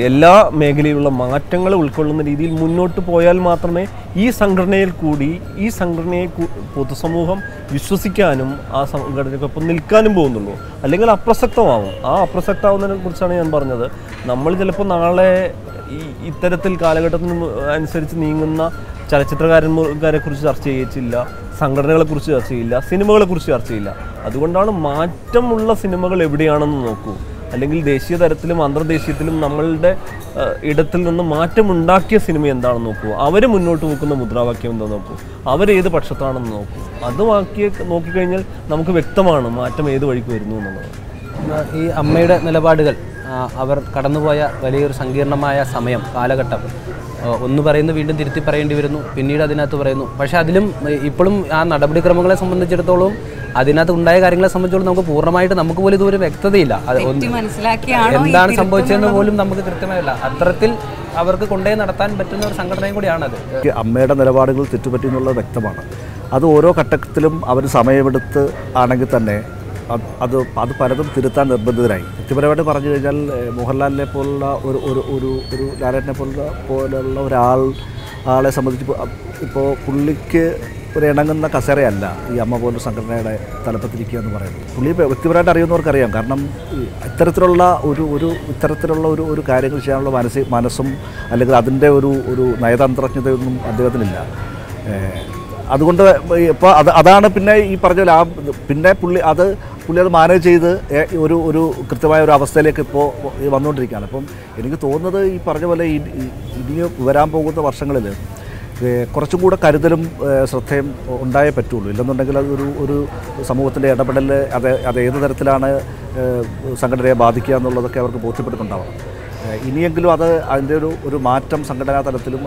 എല്ലാ മേഖലയിലുള്ള മാറ്റങ്ങൾ ഉൾക്കൊള്ളുന്ന രീതിയിൽ മുന്നോട്ട് പോയാൽ മാത്രമേ ഈ സംഘടനയെ പൊതുസമൂഹം വിശ്വസിക്കാനും ആ സംഘടനയ്ക്കൊപ്പം നിൽക്കാനും പോകുന്നുള്ളൂ. അല്ലെങ്കിൽ അപ്രസക്തമാവും. ആ അപ്രസക്തമാവുന്നതിനെ കുറിച്ചാണ് ഞാൻ പറഞ്ഞത്. നമ്മൾ ചിലപ്പോൾ നാളെ ഇത്തരത്തിൽ കാലഘട്ടത്തിന് അനുസരിച്ച് നീങ്ങുന്ന ചലച്ചിത്രകാരന്മാരെ കുറിച്ച് ചർച്ച ചെയ്യിച്ചില്ല, സംഘടനകളെക്കുറിച്ച് ചർച്ച ചെയ്യില്ല, സിനിമകളെക്കുറിച്ച് ചർച്ച ചെയ്യില്ല. അതുകൊണ്ടാണ് മാറ്റമുള്ള സിനിമകൾ എവിടെയാണെന്ന് നോക്കൂ, അല്ലെങ്കിൽ ദേശീയ തലത്തിലും അന്തർദേശീയത്തിലും നമ്മളുടെ ഇടത്തിൽ നിന്ന് മാറ്റമുണ്ടാക്കിയ സിനിമ എന്താണെന്ന് നോക്കൂ, അവർ മുന്നോട്ട് വെക്കുന്ന മുദ്രാവാക്യം എന്താണെന്ന് നോക്കൂ, അവരേത് പക്ഷത്താണെന്ന് നോക്കൂ. അത് നോക്കിക്കഴിഞ്ഞാൽ നമുക്ക് വ്യക്തമാണ് മാറ്റം ഏത് വഴിക്ക് വരുന്നു എന്നുള്ളത്. ഈ അമ്മയുടെ നിലപാടുകൾ, അവർ കടന്നുപോയ വലിയൊരു സങ്കീർണമായ സമയം, കാലഘട്ടം, ഒന്ന് പറയുന്നു വീണ്ടും തിരുത്തി പറയേണ്ടി വരുന്നു, പിന്നീട് അതിനകത്ത് പറയുന്നു. പക്ഷേ അതിലും ഇപ്പോഴും ആ നടപടിക്രമങ്ങളെ സംബന്ധിച്ചിടത്തോളം അതിനകത്ത് ഉണ്ടായ കാര്യങ്ങളെ സംബന്ധിച്ചോളം നമുക്ക് പൂർണ്ണമായിട്ട് നമുക്ക് പോലും ഇതുവരെ വ്യക്തതയില്ല. എന്താണ് സംഭവിച്ചതെന്ന് പോലും നമുക്ക് കൃത്യമായില്ല. അത്തരത്തിൽ അവർക്ക് കൊണ്ടുപോയി നടത്താൻ പറ്റുന്ന ഒരു സംഘടനയും കൂടിയാണത്. അമ്മയുടെ നിലപാടുകൾ തെറ്റുപറ്റി എന്നുള്ളത് വ്യക്തമാണ്. അത് ഓരോ ഘട്ടത്തിലും അവർ സമയമെടുത്ത് ആണെങ്കിൽ തന്നെ അത് പലതും തിരുത്താൻ നിർബന്ധിതരായി. വ്യക്തിപരമായിട്ട് പറഞ്ഞു കഴിഞ്ഞാൽ മോഹൻലാലിനെ പോലുള്ള ഒരു ലാലേട്ടനെ പോലുള്ള ഒരാളെ സംബന്ധിച്ച് ഇപ്പോൾ പുള്ളിക്ക് ഒരു ഇണങ്ങുന്ന കസേരയല്ല ഈ അമ്മ പോലുള്ള സംഘടനയുടെ തലപ്പത്തിരിക്കുക എന്ന് പറയുന്നത്. പുള്ളി വ്യക്തിപരമായിട്ട് അറിയുന്നവർക്കറിയാം. കാരണം ഇത്തരത്തിലുള്ള ഒരു കാര്യങ്ങൾ ചെയ്യാനുള്ള മനസ്സും അല്ലെങ്കിൽ അതിൻ്റെ ഒരു നയതന്ത്രജ്ഞതയൊന്നും അദ്ദേഹത്തിനില്ല. അതുകൊണ്ട് ഇപ്പോൾ അതാണ് പിന്നെ ഈ പറഞ്ഞ പിന്നെ പുള്ളി അത് മാനേജ് ചെയ്ത് ഒരു കൃത്യമായ ഒരു അവസ്ഥയിലേക്ക് ഇപ്പോൾ വന്നുകൊണ്ടിരിക്കുകയാണ്. അപ്പം എനിക്ക് തോന്നുന്നത് ഈ പറഞ്ഞ പോലെ ഇനി വരാൻ പോകുന്ന വർഷങ്ങളിൽ കുറച്ചും കൂടെ കരുതലും ശ്രദ്ധയും ഉണ്ടായേ പറ്റുള്ളൂ. ഇല്ലെന്നുണ്ടെങ്കിൽ ഒരു സമൂഹത്തിൻ്റെ ഇടപെടൽ അത് ഏത് തരത്തിലാണ് സംഘടനയെ ബാധിക്കുക എന്നുള്ളതൊക്കെ അവർക്ക് ബോധ്യപ്പെടുന്നുണ്ടാവും. ഇനിയെങ്കിലും അതിൻ്റെ ഒരു മാറ്റം സംഘടനാ തലത്തിലും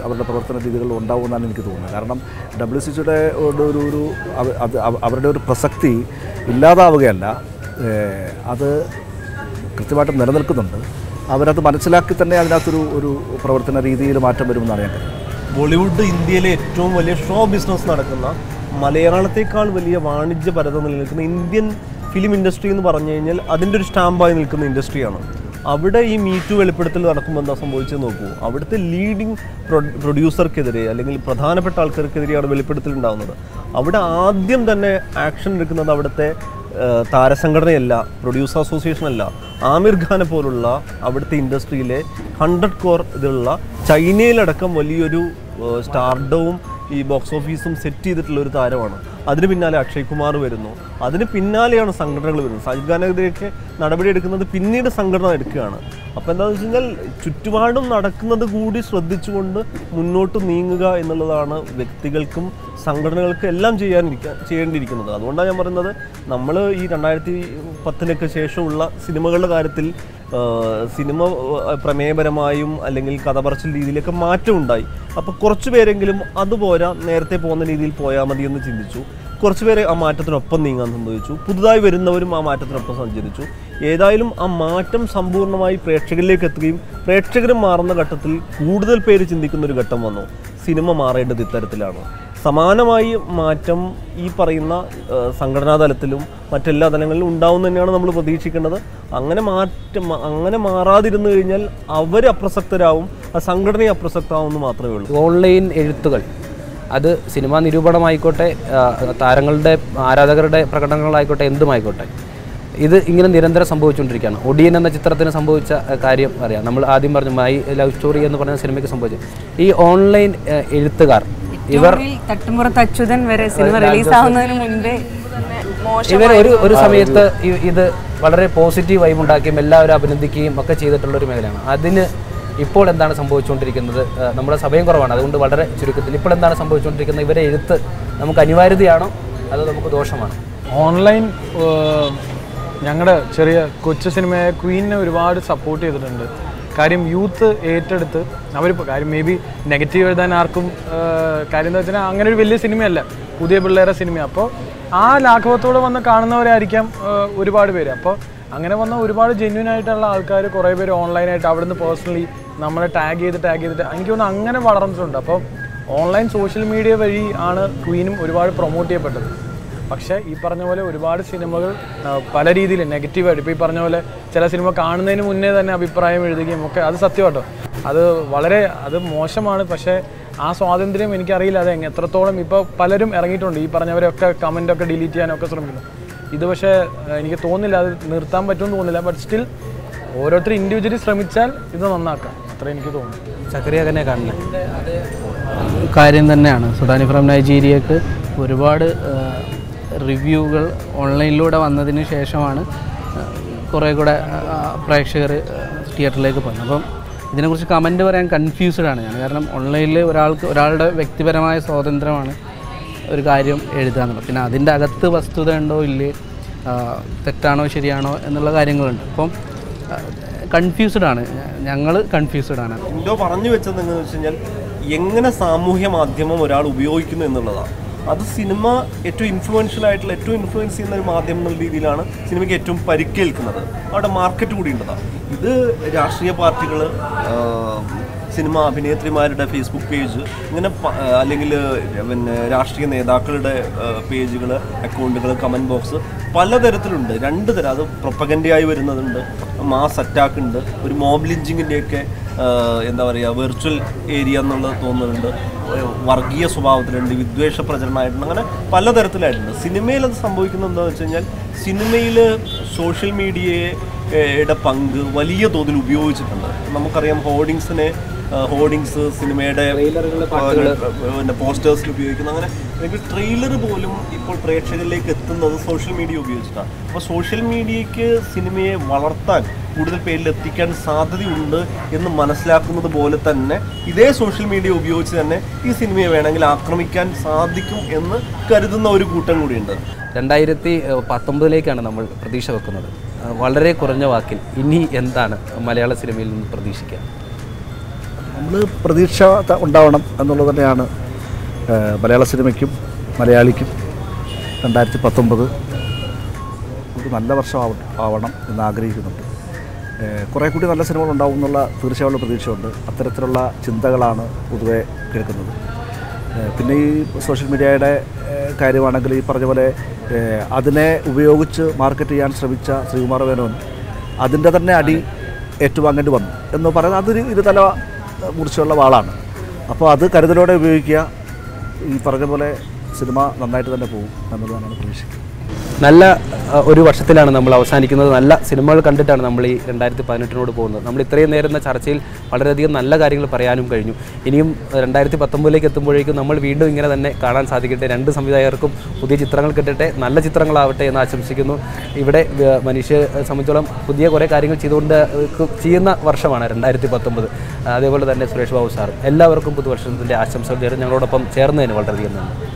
അവരുടെ പ്രവർത്തന രീതികളിലും ഉണ്ടാവുമെന്നാണ് എനിക്ക് തോന്നുന്നത്. കാരണം WCCയുടെ അവരുടെ ഒരു പ്രസക്തി ഇല്ലാതാവുകയല്ല, അത് കൃത്യമായിട്ട് നിലനിൽക്കുന്നുണ്ട്. അവരത് മനസ്സിലാക്കി തന്നെ അതിനകത്തൊരു പ്രവർത്തന രീതിയിൽ മാറ്റം വരുമെന്നാണ് ഞാൻ കരുതുന്നത്. ബോളിവുഡ് ഇന്ത്യയിലെ ഏറ്റവും വലിയ ഷോ ബിസിനസ് നടക്കുന്ന, മലയാളത്തേക്കാൾ വലിയ വാണിജ്യപരത നിലനിൽക്കുന്ന ഇന്ത്യൻ ഫിലിം ഇൻഡസ്ട്രി എന്ന് പറഞ്ഞു കഴിഞ്ഞാൽ അതിൻ്റെ ഒരു സ്റ്റാമ്പായി നിൽക്കുന്ന ഇൻഡസ്ട്രിയാണ്. അവിടെ ഈ മീറ്റു വെളിപ്പെടുത്തൽ നടക്കുമ്പോൾ എന്താ സംഭവിച്ചത് നോക്കൂ. അവിടുത്തെ ലീഡിങ് പ്രൊഡ്യൂസർക്കെതിരെ അല്ലെങ്കിൽ പ്രധാനപ്പെട്ട ആൾക്കാർക്കെതിരെയാണ് വെളിപ്പെടുത്തൽ ഉണ്ടാകുന്നത്. അവിടെ ആദ്യം തന്നെ ആക്ഷൻ എടുക്കുന്നത് അവിടുത്തെ താരസംഘടനയല്ല, പ്രൊഡ്യൂസർ അസോസിയേഷൻ അല്ല, ആമിർ ഖാനെ പോലുള്ള അവിടുത്തെ ഇൻഡസ്ട്രിയിലെ 100 കോർ ഇതിലുള്ള ചൈനയിലടക്കം വലിയൊരു സ്റ്റാർഡവും ഈ ബോക്സ് ഓഫീസും സെറ്റ് ചെയ്തിട്ടുള്ള ഒരു താരമാണ്. അതിന് പിന്നാലെ അക്ഷയ് കുമാർ വരുന്നു, അതിന് പിന്നാലെയാണ് സംഘടനകൾ വരുന്നത്. സാജിദ് ഖാനെതിരെയൊക്കെ നടപടിയെടുക്കുന്നത് പിന്നീട് സംഘടന എടുക്കുകയാണ്. അപ്പോൾ എന്താണെന്ന് വെച്ച് കഴിഞ്ഞാൽ ചുറ്റുപാടും നടക്കുന്നത് കൂടി ശ്രദ്ധിച്ചുകൊണ്ട് മുന്നോട്ട് നീങ്ങുക എന്നുള്ളതാണ് വ്യക്തികൾക്കും സംഘടനകൾക്കും എല്ലാം ചെയ്യേണ്ടിയിരിക്കുന്നത്. അതുകൊണ്ടാണ് ഞാൻ പറയുന്നത്, നമ്മൾ ഈ 2010 ശേഷമുള്ള സിനിമകളുടെ കാര്യത്തിൽ സിനിമ പ്രമേയപരമായും അല്ലെങ്കിൽ കഥ പറച്ചിൽ രീതിയിലൊക്കെ മാറ്റം ഉണ്ടായി. അപ്പോൾ കുറച്ച് പേരെങ്കിലും അതുപോരാ, നേരത്തെ പോകുന്ന രീതിയിൽ പോയാൽ മതി എന്ന് ചിന്തിച്ചു. കുറച്ച് പേരെ ആ മാറ്റത്തിനൊപ്പം നീങ്ങാൻ സംഭവിച്ചു. പുതുതായി വരുന്നവരും ആ മാറ്റത്തിനൊപ്പം സഞ്ചരിച്ചു. ഏതായാലും ആ മാറ്റം സമ്പൂർണ്ണമായി പ്രേക്ഷകരിലേക്ക് എത്തുകയും പ്രേക്ഷകരും മാറുന്ന ഘട്ടത്തിൽ കൂടുതൽ പേര് ചിന്തിക്കുന്നൊരു ഘട്ടം വന്നു. സിനിമ മാറേണ്ടത് ഇത്തരത്തിലാണ്. സമാനമായി മാറ്റം ഈ പറയുന്ന സംഘടനാ തലത്തിലും മറ്റെല്ലാ തലങ്ങളിലും ഉണ്ടാവും തന്നെയാണ് നമ്മൾ പ്രതീക്ഷിക്കേണ്ടത്. അങ്ങനെ മാറാതിരുന്നു കഴിഞ്ഞാൽ അവർ അപ്രസക്തരാവും, ആ സംഘടനയെ അപ്രസക്തമാവുമെന്ന് മാത്രമേ ഉള്ളൂ. ഓൺലൈൻ എഴുത്തുകൾ, അത് സിനിമാ നിരൂപണമായിക്കോട്ടെ, താരങ്ങളുടെ ആരാധകരുടെ പ്രകടനങ്ങളായിക്കോട്ടെ, എന്തുമായിക്കോട്ടെ, ഇത് ഇങ്ങനെ നിരന്തരം സംഭവിച്ചുകൊണ്ടിരിക്കുകയാണ്. ഒടിയൻ എന്ന ചിത്രത്തിന് സംഭവിച്ച കാര്യം അറിയാം. നമ്മൾ ആദ്യം പറഞ്ഞു മൈ ലവ് സ്റ്റോറി എന്ന് പറയുന്ന സിനിമയ്ക്ക് സംഭവിച്ചു. ഈ ഓൺലൈൻ എഴുത്തുകാർ ഇവർ തട്ടുമുറത്ത് അച്യുതൻ വരെ സിനിമ റിലീസാവുന്നതിന് മുൻപേ ഇവർ ഒരു സമയത്ത് ഇത് വളരെ പോസിറ്റീവ് വൈബ് ഉണ്ടാക്കുകയും എല്ലാവരും അഭിനന്ദിക്കുകയും ഒക്കെ ചെയ്തിട്ടുള്ളൊരു മേഖലയാണ്. അതിന് ഇപ്പോൾ എന്താണ് സംഭവിച്ചുകൊണ്ടിരിക്കുന്നത്? നമ്മുടെ സമയം കുറവാണ്, അതുകൊണ്ട് വളരെ ചുരുക്കത്തിൽ ഇപ്പോൾ എന്താണ് സംഭവിച്ചുകൊണ്ടിരിക്കുന്നത്? ഇവരെ എഴുത്ത് നമുക്ക് അനിവാര്യതയാണോ അതോ നമുക്ക് ദോഷമാണോ? ഓൺലൈൻ ഞങ്ങളുടെ ചെറിയ കൊച്ചു സിനിമയായ ക്വീനിനെ ഒരുപാട് സപ്പോർട്ട് ചെയ്തിട്ടുണ്ട്. കാര്യം യൂത്ത് ഏറ്റെടുത്ത് അവരിപ്പോൾ കാര്യം മേ ബി നെഗറ്റീവ് എഴുതാൻ ആർക്കും കാര്യം എന്താ വെച്ചാൽ അങ്ങനെ ഒരു വലിയ സിനിമയല്ല, പുതിയ പിള്ളേരെ സിനിമ. അപ്പോൾ ആ ലാഘവത്തോടെ വന്ന് കാണുന്നവരായിരിക്കാം ഒരുപാട് പേര്. അപ്പോൾ അങ്ങനെ വന്ന ഒരുപാട് ജെന്യൂൻ ആയിട്ടുള്ള ആൾക്കാർ കുറേ പേര് ഓൺലൈനായിട്ട് അവിടുന്ന് പേഴ്സണലി നമ്മളെ ടാഗ് ചെയ്തിട്ട് എനിക്ക് തോന്നുന്നു അങ്ങനെ വളർന്നിട്ടുണ്ട്. അപ്പോൾ ഓൺലൈൻ സോഷ്യൽ മീഡിയ വഴി ആണ് ക്വീനും ഒരുപാട് പ്രൊമോട്ട് ചെയ്യപ്പെട്ടത്. പക്ഷേ ഈ പറഞ്ഞ പോലെ ഒരുപാട് സിനിമകൾ പല രീതിയിൽ നെഗറ്റീവായിട്ട്, ഇപ്പോൾ ഈ പറഞ്ഞ പോലെ ചില സിനിമ കാണുന്നതിന് മുന്നേ തന്നെ അഭിപ്രായം എഴുതുകയും ഒക്കെ, അത് സത്യമാട്ടോ, അത് മോശമാണ്. പക്ഷേ ആ സ്വാതന്ത്ര്യം എനിക്കറിയില്ല അത് എത്രത്തോളം. ഇപ്പോൾ പലരും ഇറങ്ങിയിട്ടുണ്ട് ഈ പറഞ്ഞവരൊക്കെ കമൻ്റൊക്കെ ഡിലീറ്റ് ചെയ്യാനൊക്കെ ശ്രമിക്കുന്നു. ഇത് പക്ഷേ എനിക്ക് തോന്നുന്നില്ല അത് നിർത്താൻ പറ്റുമെന്ന് തോന്നുന്നില്ല. ബട്ട് സ്റ്റിൽ ഓരോരുത്തർ ഇൻഡിവിജ്വലി ശ്രമിച്ചാൽ ഇത് നന്നാക്കാം, അത്ര എനിക്ക് തോന്നുന്നു. സക്കറിയ തന്നെ കാണുന്നത് കാര്യം തന്നെയാണ്. സുഡാനി ഫ്രം നൈജീരിയക്ക് ഒരുപാട് റിവ്യൂകൾ ഓൺലൈനിലൂടെ വന്നതിന് ശേഷമാണ് കുറേ കൂടെ പ്രേക്ഷകർ തിയേറ്ററിലേക്ക് പോകുന്നത്. അപ്പം ഇതിനെക്കുറിച്ച് കമൻറ്റ് പറയാൻ കൺഫ്യൂസ്ഡാണ് ഞാൻ. കാരണം ഓൺലൈനിൽ ഒരാളുടെ വ്യക്തിപരമായ സ്വാതന്ത്ര്യമാണ് ഒരു കാര്യം എഴുതുക എന്നുള്ളത്. പിന്നെ അതിൻ്റെ അകത്ത് വസ്തുത ഉണ്ടോ ഇല്ലേ, തെറ്റാണോ ശരിയാണോ എന്നുള്ള കാര്യങ്ങളുണ്ട്. അപ്പം കൺഫ്യൂസ്ഡാണ്, ഞങ്ങൾ കൺഫ്യൂസ്ഡാണ്. എന്തോ പറഞ്ഞു വെച്ചത് എന്താണെന്ന് വെച്ച് കഴിഞ്ഞാൽ എങ്ങനെ സാമൂഹ്യ മാധ്യമം ഒരാൾ ഉപയോഗിക്കുന്നു എന്നുള്ളതാണ്. അത് സിനിമ ഏറ്റവും ഇൻഫ്ലുവൻഷ്യൽ ആയിട്ടുള്ള, ഏറ്റവും ഇൻഫ്ലുവൻസ് ചെയ്യുന്ന ഒരു മാധ്യമം എന്നുള്ള രീതിയിലാണ് സിനിമയ്ക്ക് ഏറ്റവും പരിക്കേൽക്കുന്നത്. അവിടെ മാർക്കറ്റ് കൂടി ഉള്ളതാണ്. ഇത് രാഷ്ട്രീയ പാർട്ടികൾ, സിനിമ അഭിനേത്രിമാരുടെ ഫേസ്ബുക്ക് പേജ്, ഇങ്ങനെ അല്ലെങ്കിൽ പിന്നെ രാഷ്ട്രീയ നേതാക്കളുടെ പേജുകൾ, അക്കൗണ്ടുകൾ, കമൻറ്റ് ബോക്സ് പലതരത്തിലുണ്ട്. രണ്ട് തരം. അത് പ്രൊപ്പഗൻഡയായി വരുന്നതുണ്ട്, മാസ് അറ്റാക്ക് ഉണ്ട്, ഒരു മോബ് ലിഞ്ചിങ്ങിൻ്റെയൊക്കെ എന്താ പറയുക വെർച്വൽ ഏരിയ എന്നുള്ളത് തോന്നുന്നുണ്ട്, വർഗീയ സ്വഭാവത്തിലുണ്ട്, വിദ്വേഷ പ്രചരണമായിട്ടുണ്ട്, അങ്ങനെ പലതരത്തിലായിട്ടുണ്ട്. സിനിമയിൽ അത് സംഭവിക്കുന്നത് എന്താണെന്ന് വെച്ച് കഴിഞ്ഞാൽ സിനിമയിൽ സോഷ്യൽ മീഡിയയുടെ പങ്ക് വലിയ തോതിൽ ഉപയോഗിച്ചിട്ടുണ്ട്. നമുക്കറിയാം ഹോർഡിങ്സ് സിനിമയുടെ പിന്നെ പോസ്റ്റേഴ്സിൽ ഉപയോഗിക്കുന്നു. അങ്ങനെ എനിക്ക് ട്രെയിലർ പോലും ഇപ്പോൾ പ്രേക്ഷകരിലേക്ക് എത്തുന്നത് സോഷ്യൽ മീഡിയ ഉപയോഗിച്ചിട്ടാണ്. അപ്പോൾ സോഷ്യൽ മീഡിയയ്ക്ക് സിനിമയെ വളർത്താൻ, കൂടുതൽ പേരിൽ എത്തിക്കാൻ സാധ്യതയുണ്ട് എന്ന് മനസ്സിലാക്കുന്നത് പോലെ തന്നെ ഇതേ സോഷ്യൽ മീഡിയ ഉപയോഗിച്ച് തന്നെ ഈ സിനിമയെ വേണമെങ്കിൽ ആക്രമിക്കാൻ സാധിക്കും എന്ന് കരുതുന്ന ഒരു കൂട്ടം കൂടിയുണ്ട്. 2019 നമ്മൾ പ്രതീക്ഷ വെക്കുന്നത്. വളരെ കുറഞ്ഞ വാക്കിൽ ഇനി എന്താണ് മലയാള സിനിമയിൽ നിന്ന് പ്രതീക്ഷിക്കുക? നമ്മൾ പ്രതീക്ഷ ഉണ്ടാവണം എന്നുള്ളത് തന്നെയാണ് മലയാള സിനിമയ്ക്കും മലയാളിക്കും 2019 ഒരു നല്ല വർഷം ആവണം എന്ന് ആഗ്രഹിക്കുന്നുണ്ട്. കുറേ കൂടി നല്ല സിനിമകൾ ഉണ്ടാവും എന്നുള്ള തീർച്ചയായുള്ള പ്രതീക്ഷയുണ്ട്. അത്തരത്തിലുള്ള ചിന്തകളാണ് പൊതുവെ കേൾക്കുന്നത്. പിന്നെ ഈ സോഷ്യൽ മീഡിയയുടെ കാര്യമാണെങ്കിൽ ഈ പറഞ്ഞ പോലെ അതിനെ ഉപയോഗിച്ച് മാർക്കറ്റ് ചെയ്യാൻ ശ്രമിച്ച ശ്രീകുമാർ മേനോൻ അതിൻ്റെ തന്നെ അടി ഏറ്റുവാങ്ങേണ്ടി വന്നു എന്ന് പറയുന്നത് അതൊരു ഇരുതല മുറിച്ചുള്ള വാളാണ്. അപ്പോൾ അത് കരുതലോടെ ഉപയോഗിക്കുക. ഈ പറഞ്ഞ പോലെ സിനിമ നന്നായിട്ട് തന്നെ പോകും എന്നുള്ളതാണ് പ്രതീക്ഷിക്കുന്നത്. നല്ല ഒരു വർഷത്തിലാണ് നമ്മൾ അവസാനിക്കുന്നത്. നല്ല സിനിമകൾ കണ്ടിട്ടാണ് നമ്മൾ ഈ 2018 പോകുന്നത്. നമ്മൾ ഇത്രയും നേരുന്ന ചർച്ചയിൽ വളരെയധികം നല്ല കാര്യങ്ങൾ പറയാനും കഴിഞ്ഞു. ഇനിയും 2019 എത്തുമ്പോഴേക്കും നമ്മൾ വീണ്ടും ഇങ്ങനെ തന്നെ കാണാൻ സാധിക്കട്ടെ. രണ്ട് സംവിധായകർക്കും പുതിയ ചിത്രങ്ങൾ കിട്ടട്ടെ, നല്ല ചിത്രങ്ങളാവട്ടെ എന്ന് ആശംസിക്കുന്നു. ഇവിടെ മനുഷ്യയെ സംബന്ധിച്ചോളം പുതിയ കുറേ കാര്യങ്ങൾ ചെയ്യുന്ന വർഷമാണ് 2019. അതേപോലെ തന്നെ സുരേഷ് ബാബു സാർ, എല്ലാവർക്കും പുതുവർഷത്തിൻ്റെ ആശംസകൾ ചേർന്ന് ഞങ്ങളോടൊപ്പം ചേർന്നതിന് വളരെയധികം നന്ദി.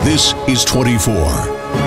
This is 24.